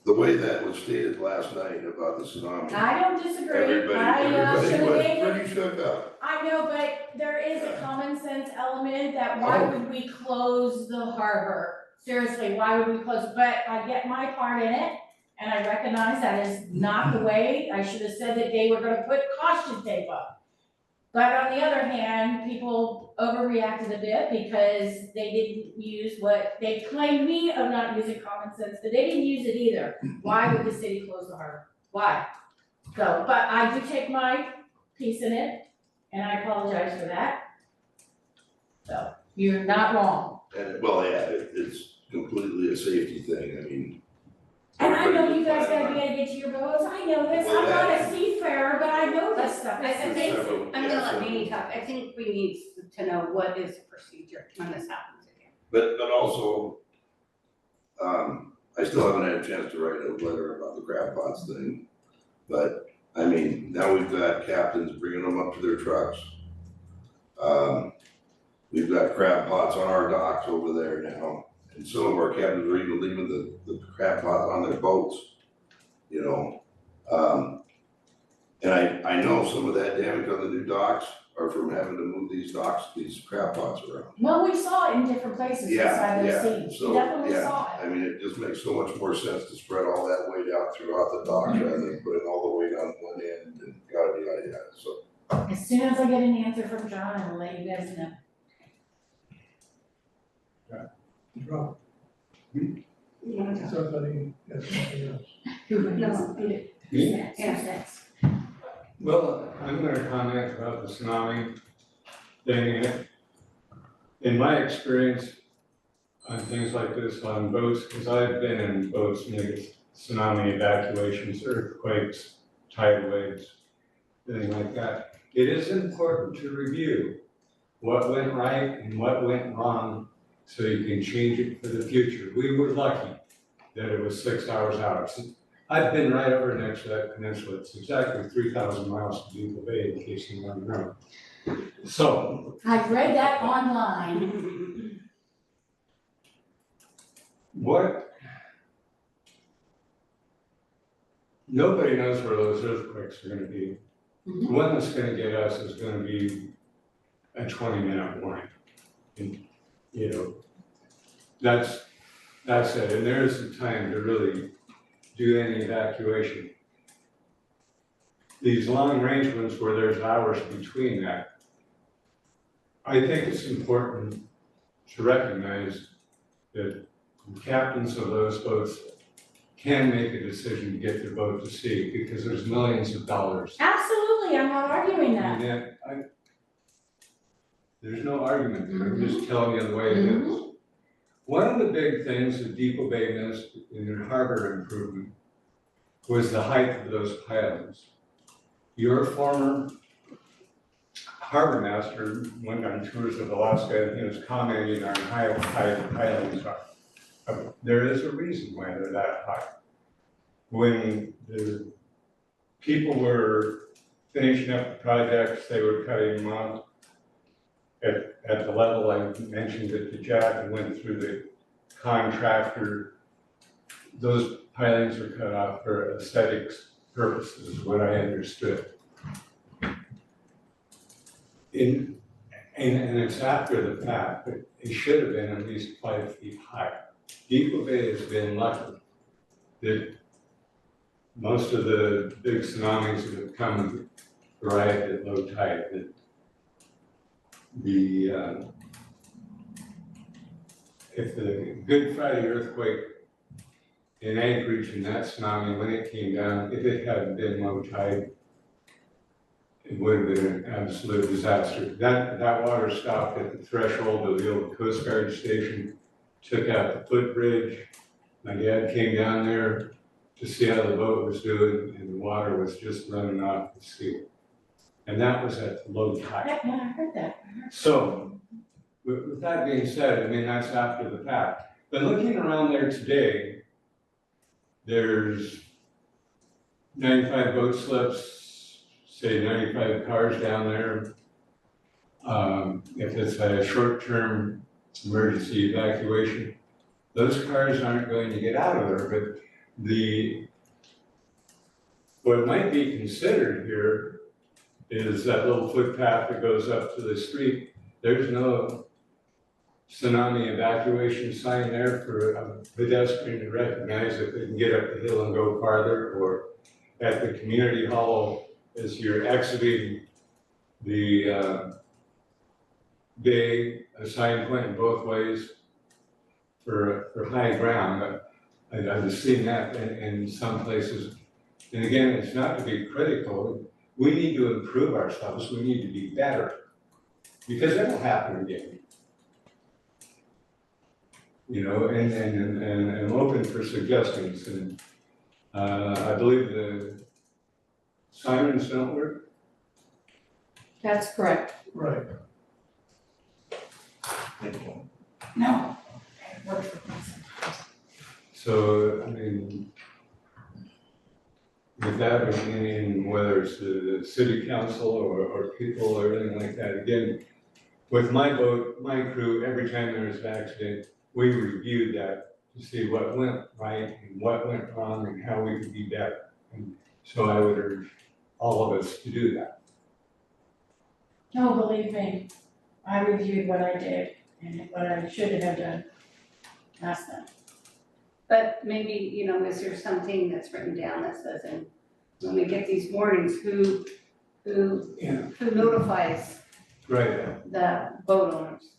Speaker 8: the way that was stated last night about the tsunami.
Speaker 1: I don't disagree,
Speaker 8: Everybody
Speaker 1: should have
Speaker 8: was
Speaker 1: made it.
Speaker 8: pretty shook up.
Speaker 1: I know, but there is a common sense element that why would we close the harbor? Seriously, why would we close, but I get my part in it, and I recognize that is not the way, I should have said that they were gonna put caution tape up. But on the other hand, people overreacted a bit because they didn't use what, they claimed me of not using common sense, but they didn't use it either. Why would the city close the harbor? Why? So, but I do take my piece in it, and I apologize for that. So, you're not wrong.
Speaker 8: And, well, yeah, it's completely a safety thing, I mean.
Speaker 1: And I know you guys
Speaker 8: everybody
Speaker 1: gotta be able to get to your boats, I know this,
Speaker 8: Well,
Speaker 1: I'm not
Speaker 8: that-
Speaker 1: a seafarer, but I know this stuff.
Speaker 2: I think,
Speaker 8: Several-
Speaker 2: I'm
Speaker 8: yeah,
Speaker 2: gonna let
Speaker 8: several.
Speaker 2: Jeannie talk, I think we need to know what is the procedure when this happens again.
Speaker 8: But also, I still haven't had a chance to write a letter about the crab pots thing. But, I mean, now we've got captains bringing them up to their trucks. We've got crab pots on our docks over there now. And some of our captains are even leaving the crab pots on their boats, you know? And I know some of that damage on the new docks are from having to move these crab pots around.
Speaker 1: Well, we saw it in different places beside those seas, we
Speaker 8: So,
Speaker 1: definitely
Speaker 8: yeah,
Speaker 1: saw it.
Speaker 8: I mean, it just makes so much more sense to spread all that weight out throughout the dock rather than putting all the weight on one end and yada, so.
Speaker 1: As soon as I get an answer from John, I will let you guys know.
Speaker 3: Rob,
Speaker 2: You wanna talk?
Speaker 3: somebody has something else.
Speaker 2: No,
Speaker 4: Me?
Speaker 1: Yes.
Speaker 4: Well, I'm gonna comment about the tsunami thing. In my experience on things like this on boats, because I've been in boats making tsunami evacuations, earthquakes, tidal waves, things like that. It is important to review what went right and what went wrong so you can change it for the future. We were lucky that it was 6 hours out. I've been right over next to that peninsula. It's exactly 3,000 miles to Depoe Bay, in case you want to know. So,
Speaker 1: I've read that online.
Speaker 4: nobody knows where those earthquakes are gonna be. The one that's gonna get us is gonna be a 20-minute warning. And, you know, that's it, and there isn't time to really do any evacuation. These long-range ones where there's hours between that, I think it's important to recognize that the captains of those boats can make a decision to get their boat to sea, because there's millions of dollars.
Speaker 1: Absolutely, I'm not arguing that.
Speaker 4: And there's no argument, I'm just telling you the way it is. One of the big things that Depoe Bay missed in their harbor improvement was the height of those pilings. Your former harbor master went on tours of Alaska and he was commenting on how high the pilings are. There is a reason why they're that high. When the people were finishing up the projects, they were cutting them off at the level I mentioned at the Jack and went through the contractor. Those pilings are cut off for aesthetics purposes, what I understood. and it's after the fact, but it should have been at least 5 feet high. Depoe Bay has been lucky that most of the big tsunamis that have come arrived at low tide, that if the Good Friday earthquake in Anchorage and that tsunami, when it came down, if it hadn't been low tide, it would have been an absolute disaster. That water stopped at the threshold of the old Coast Guard station, took out the footbridge. My dad came down there to see how the boat was doing, and the water was just running off the seal. And that was at low tide.
Speaker 1: Yeah, I heard that.
Speaker 4: So, with that being said, I mean, that's after the fact. But looking around there today, there's 95 boat slips, say 95 cars down there. If it's a short-term emergency evacuation, those cars aren't going to get out of there, but what might be considered here is that little footpath that goes up to the street. There's no tsunami evacuation sign there for a pedestrian to recognize if they can get up the hill and go farther, or at the community hall as you're exiting the bay, a sign pointing both ways for high ground. I've seen that in some places. And again, it's not to be critical. We need to improve ourselves. We need to be better, because it'll happen again. You know, and I'm open for suggestions. And I believe the sirens don't work.
Speaker 1: That's correct.
Speaker 3: Right.
Speaker 1: No. It works for me.
Speaker 4: So, I mean, with that, I mean, whether it's the city council or people or anything like that, again, with my boat, my crew, every time there was an accident, we reviewed that to see what went right and what went wrong and how we could be better. And so I would urge all of us to do that.
Speaker 1: No, believe me, I reviewed what I did and what I should have done last night.
Speaker 2: But maybe, is there something that's written down that says, and when we get these warnings, who notifies
Speaker 4: Right.
Speaker 2: the boat owners?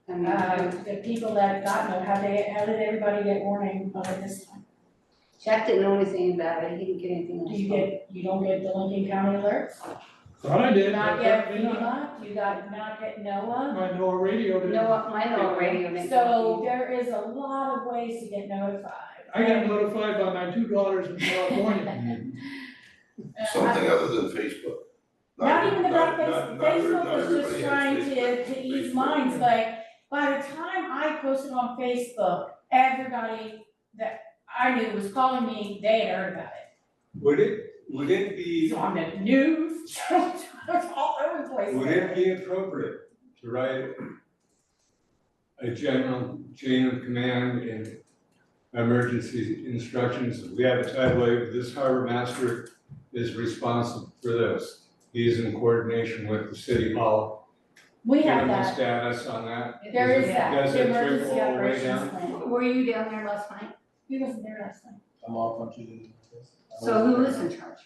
Speaker 2: I mean,
Speaker 1: The people that got no, how did everybody get warning of it this time?
Speaker 2: Jack didn't know anything about it, he didn't get anything on
Speaker 1: Do
Speaker 2: his
Speaker 1: you
Speaker 2: phone.
Speaker 1: you don't get the Lincoln County alerts?
Speaker 3: Thought I did,
Speaker 1: Not
Speaker 3: but
Speaker 1: get
Speaker 3: apparently not.
Speaker 1: FEMA, you not get NOAA?
Speaker 3: My NOAA radio didn't.
Speaker 2: My NOAA radio didn't.
Speaker 1: So there is a lot of ways to get notified.
Speaker 3: I got notified by my 2 daughters in California.
Speaker 8: Something other than Facebook.
Speaker 1: Not even about Facebook,
Speaker 8: not
Speaker 1: Facebook was
Speaker 8: everybody
Speaker 1: just
Speaker 8: has
Speaker 1: trying
Speaker 8: Facebook.
Speaker 1: to ease minds, like, by the time I posted on Facebook, everybody that I knew was calling me, they had heard about it.
Speaker 4: Would it be
Speaker 1: So on the news, it's all over the place.
Speaker 4: Would it be appropriate to write a general chain of command and emergency instructions? We have a tidal wave, this harbor master is responsible for this. He's in coordination with the city hall.
Speaker 1: We have
Speaker 4: Give him the
Speaker 1: that,
Speaker 4: status on that.
Speaker 1: there is that,
Speaker 4: Does
Speaker 1: the
Speaker 4: it trickle
Speaker 1: emergency
Speaker 4: all the way
Speaker 1: operations
Speaker 4: down?
Speaker 1: plan.
Speaker 2: Were you down there last night?
Speaker 1: He wasn't there last night.
Speaker 11: I'm off on Tuesday.
Speaker 2: So who was in charge?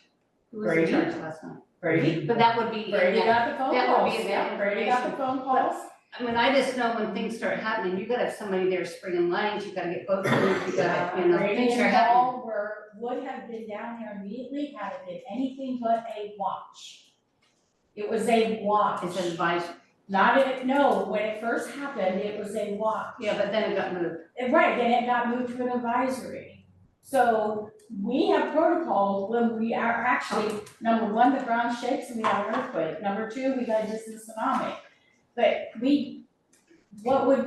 Speaker 2: Who was in
Speaker 1: Brady.
Speaker 2: charge last night?
Speaker 1: Brady?
Speaker 2: But that would be.
Speaker 1: Brady got the phone
Speaker 2: that would
Speaker 1: calls,
Speaker 2: be
Speaker 1: yeah,
Speaker 2: that
Speaker 1: Brady got the
Speaker 2: information.
Speaker 1: phone calls.
Speaker 2: I mean, I just know when things start happening, you gotta have somebody there springing lines, you gotta get boats moved, you gotta,
Speaker 1: Brady
Speaker 2: things are
Speaker 1: and
Speaker 2: happening.
Speaker 1: Paul would have been down there immediately had it been anything but a watch. It was a watch.
Speaker 2: It's an advisory.
Speaker 1: No, when it first happened, it was a watch.
Speaker 2: Yeah, but then it got moved.
Speaker 1: Right, then it got moved to an advisory. So we have protocols when we are actually, number one, the ground shakes and we have an earthquake. Number two, we got a distant tsunami. But what would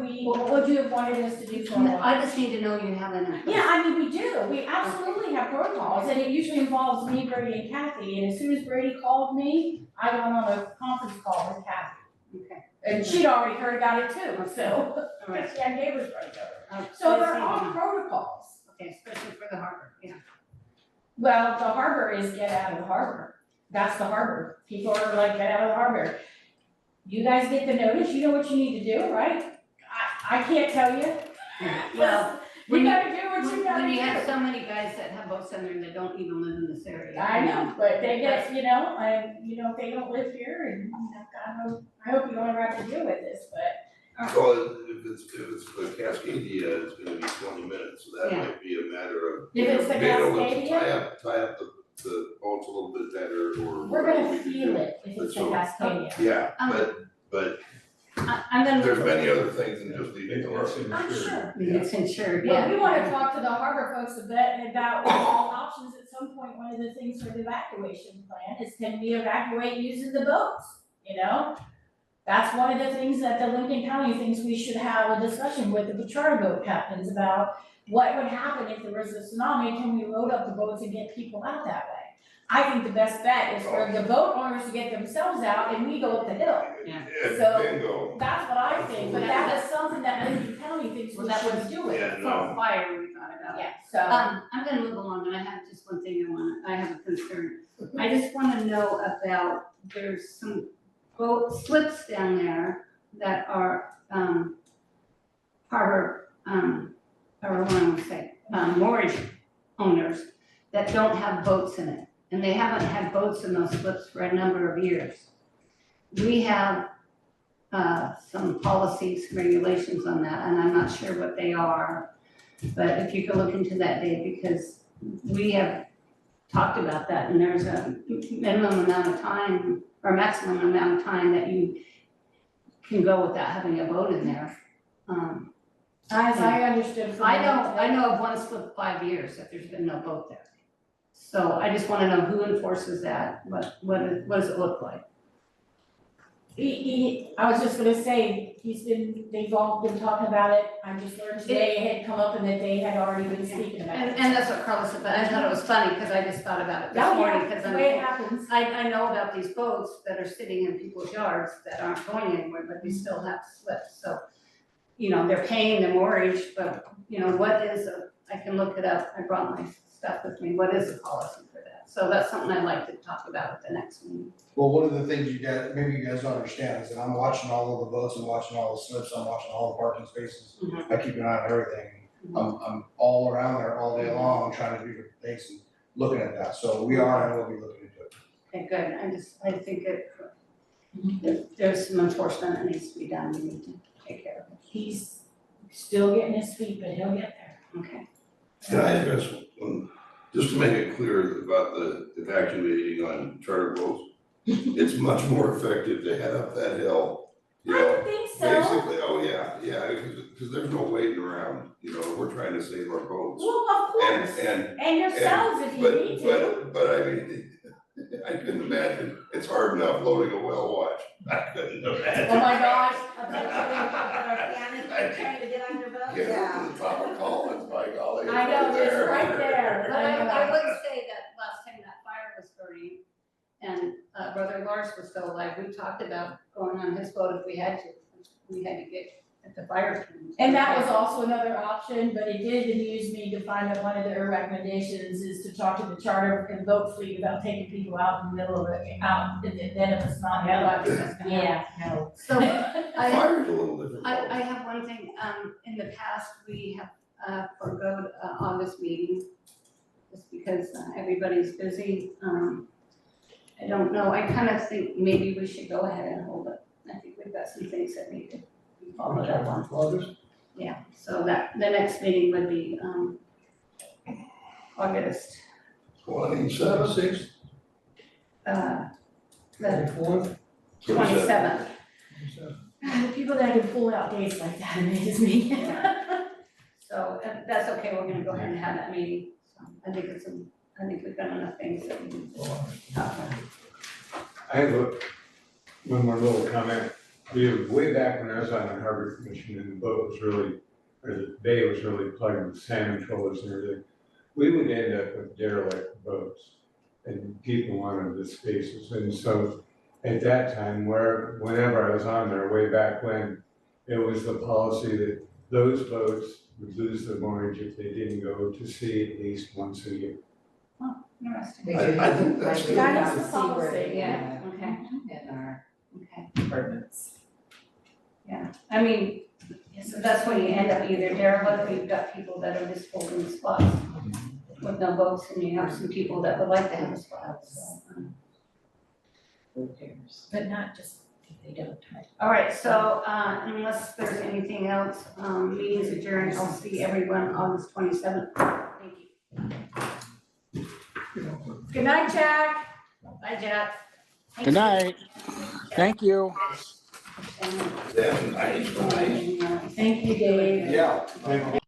Speaker 1: you have wanted us to do for a watch?
Speaker 2: I just need to know you have an.
Speaker 1: Yeah, I mean, we do, we absolutely have protocols, and it usually involves me, Brady, and Kathy, and as soon as Brady called me, I went on a conference call with Kathy.
Speaker 2: Okay.
Speaker 1: And she'd already heard about it too, so,
Speaker 2: All right.
Speaker 1: she had neighbors right there.
Speaker 2: Oh,
Speaker 1: So they're all protocols.
Speaker 2: Okay, especially for the harbor, yeah.
Speaker 1: Well, the harbor is get out of the harbor, that's the harbor, people are like, get out of the harbor. You guys get the notice, you know what you need to do, right? I can't tell you.
Speaker 2: Well,
Speaker 1: You gotta do what you gotta
Speaker 2: when you have
Speaker 1: do.
Speaker 2: so many guys that have boats in there that don't even live in this area.
Speaker 1: I know, but they get, you know, if they don't live here and, God knows, I hope you don't ever have to deal with this, but.
Speaker 8: So if it's a Cascadia, it's gonna be 20 minutes, so that
Speaker 2: Yeah.
Speaker 8: might be a matter of.
Speaker 1: If it's the
Speaker 8: being able to
Speaker 1: Cascadia?
Speaker 8: Tie up the boats a little bit better, or.
Speaker 1: We're
Speaker 8: whatever
Speaker 1: gonna
Speaker 8: we can
Speaker 1: feel
Speaker 8: do.
Speaker 1: it if it's the
Speaker 8: So-
Speaker 1: Cascadia.
Speaker 8: Yeah,
Speaker 2: Um,
Speaker 8: but
Speaker 2: I'm gonna.
Speaker 8: there's many other things than just leaving the
Speaker 4: It's
Speaker 8: harbor.
Speaker 1: I'm
Speaker 4: insured.
Speaker 1: sure.
Speaker 2: It's insured,
Speaker 1: Well,
Speaker 2: yeah.
Speaker 1: we wanna talk to the harbor folks a bit about all options at some point. One of the things for the evacuation plan is can we evacuate using the boats, you know? That's one of the things that the Lincoln County thinks we should have a discussion with the charter boat captains about what would happen if there was a tsunami, can we load up the boats and get people out that way? I think the best bet is for the boat owners to get themselves out and we go up the hill.
Speaker 2: Yeah.
Speaker 1: So-
Speaker 8: Bingo.
Speaker 1: That's what I think, but that is something that Lincoln County thinks
Speaker 2: Well,
Speaker 1: we
Speaker 2: that
Speaker 1: should
Speaker 2: was-
Speaker 1: do it.
Speaker 8: Yeah,
Speaker 2: For
Speaker 8: no.
Speaker 2: fire, we thought about.
Speaker 1: Yeah, so.
Speaker 2: I'm gonna move along, and I have just one thing I have a concern. I just wanna know about, there's some boat slips down there that are, harbor, or what I wanna say, mortgage owners that don't have boats in it, and they haven't had boats in those slips for a number of years. We have, some policies, regulations on that, and I'm not sure what they are. But if you could look into that, Dave, because we have talked about that, and there's a minimum amount of time, or maximum amount of time that you can go without having a boat in there.
Speaker 1: As I understood from.
Speaker 2: I know of one slip 5 years that there's been no boat there. So I just wanna know who enforces that, what does it look like?
Speaker 1: I was just gonna say, they've all been talking about it, I just learned today it had come up and that they had already been speaking about it.
Speaker 2: And that's what Carla said, but I thought it was funny, because I just thought about it this
Speaker 1: Oh,
Speaker 2: morning,
Speaker 1: yeah,
Speaker 2: because
Speaker 1: the
Speaker 2: I'm.
Speaker 1: way it happens.
Speaker 2: I know about these boats that are sitting in people's yards that aren't going anywhere, but they still have slips, so. You know, they're paying the mortgage, but, you know, I can look it up, I brought my stuff with me, what is the policy for that? So that's something I'd like to talk about at the next meeting.
Speaker 6: Well, one of the things maybe you guys don't understand is that I'm watching all of the boats, I'm watching all the slips, I'm watching all the parking spaces.
Speaker 2: Mhm.
Speaker 6: I keep an eye on everything. I'm all around there all day long, trying to do different things and looking at that. So we are and will be looking into it.
Speaker 2: Okay, good, I think there's some enforcement that needs to be done, we need to take care of
Speaker 1: He's still getting his feet, but he'll get there.
Speaker 2: it, okay?
Speaker 8: Can I address one, just to make it clear about the evacuating on charter boats? It's much more effective to head up that hill, you
Speaker 1: I
Speaker 8: know,
Speaker 1: would think so.
Speaker 8: basically, oh yeah, because there's no waiting around, you know, we're trying to save our boats.
Speaker 1: Well, of course,
Speaker 8: And,
Speaker 1: and yourselves if you need to.
Speaker 8: but I mean, I couldn't imagine, it's hard enough loading a whale watch, I couldn't imagine.
Speaker 1: Oh my gosh.
Speaker 10: Trying to get on your boat?
Speaker 8: Get up to the top of Collins, by golly, it's
Speaker 1: I know,
Speaker 8: right
Speaker 1: it's
Speaker 8: there.
Speaker 1: right there.
Speaker 2: But I would say that last time that fire was burning, and Brother Lars was still alive, we talked about going on his boat if we had to get at the fire.
Speaker 1: And that was also another option, but it did amuse me to find that one of their recommendations is to talk to the charter and boat fleet about taking people out in the middle of it, out, and then if it's not, yeah, no.
Speaker 2: So I,
Speaker 8: Fire's a little different.
Speaker 2: I have one thing, in the past, we have forgoed August meeting, just because everybody's busy, I don't know, I kind of think maybe we should go ahead and hold it, I think we've got some things that need to be followed up on.
Speaker 3: August?
Speaker 2: Yeah, so that, the next meeting would be, August,
Speaker 8: 27th,
Speaker 3: 6th,
Speaker 2: the
Speaker 3: 24th?
Speaker 2: 27th.
Speaker 1: The people that can pull out dates like that amaze me.
Speaker 2: So that's okay, we're gonna go ahead and have that meeting, so I think we've got enough things that we need to talk about.
Speaker 4: I have one more little comment. Way back when I was on the harbor commission and the boat was really, or the bay was really plugged with salmon trawlers and everything, we would end up with derelict boats and people wanted the spaces. And so at that time, whenever I was on there, way back when, it was the policy that those boats would lose their mortgage if they didn't go to sea at least once a year.
Speaker 2: Interesting.
Speaker 10: We do
Speaker 8: I think that's
Speaker 10: like we
Speaker 8: good.
Speaker 10: have
Speaker 1: That is the
Speaker 10: seaward,
Speaker 1: policy,
Speaker 2: yeah, okay.
Speaker 10: In our
Speaker 2: Okay,
Speaker 10: departments.
Speaker 2: yeah, I mean, so that's when you end up either derelict, or you've got people that are just holding the spots with no votes, and you have some people that would like to have a spot, so.
Speaker 1: But not just if they don't.
Speaker 2: All right, so, unless there's anything else, meeting's adjourned, I'll see everyone August 27th. Thank you.
Speaker 1: Good night, Jack. Bye, Jack.
Speaker 9: Good night. Thank you.
Speaker 8: Yeah, nice.
Speaker 1: Thank you, Dave.
Speaker 8: Yeah.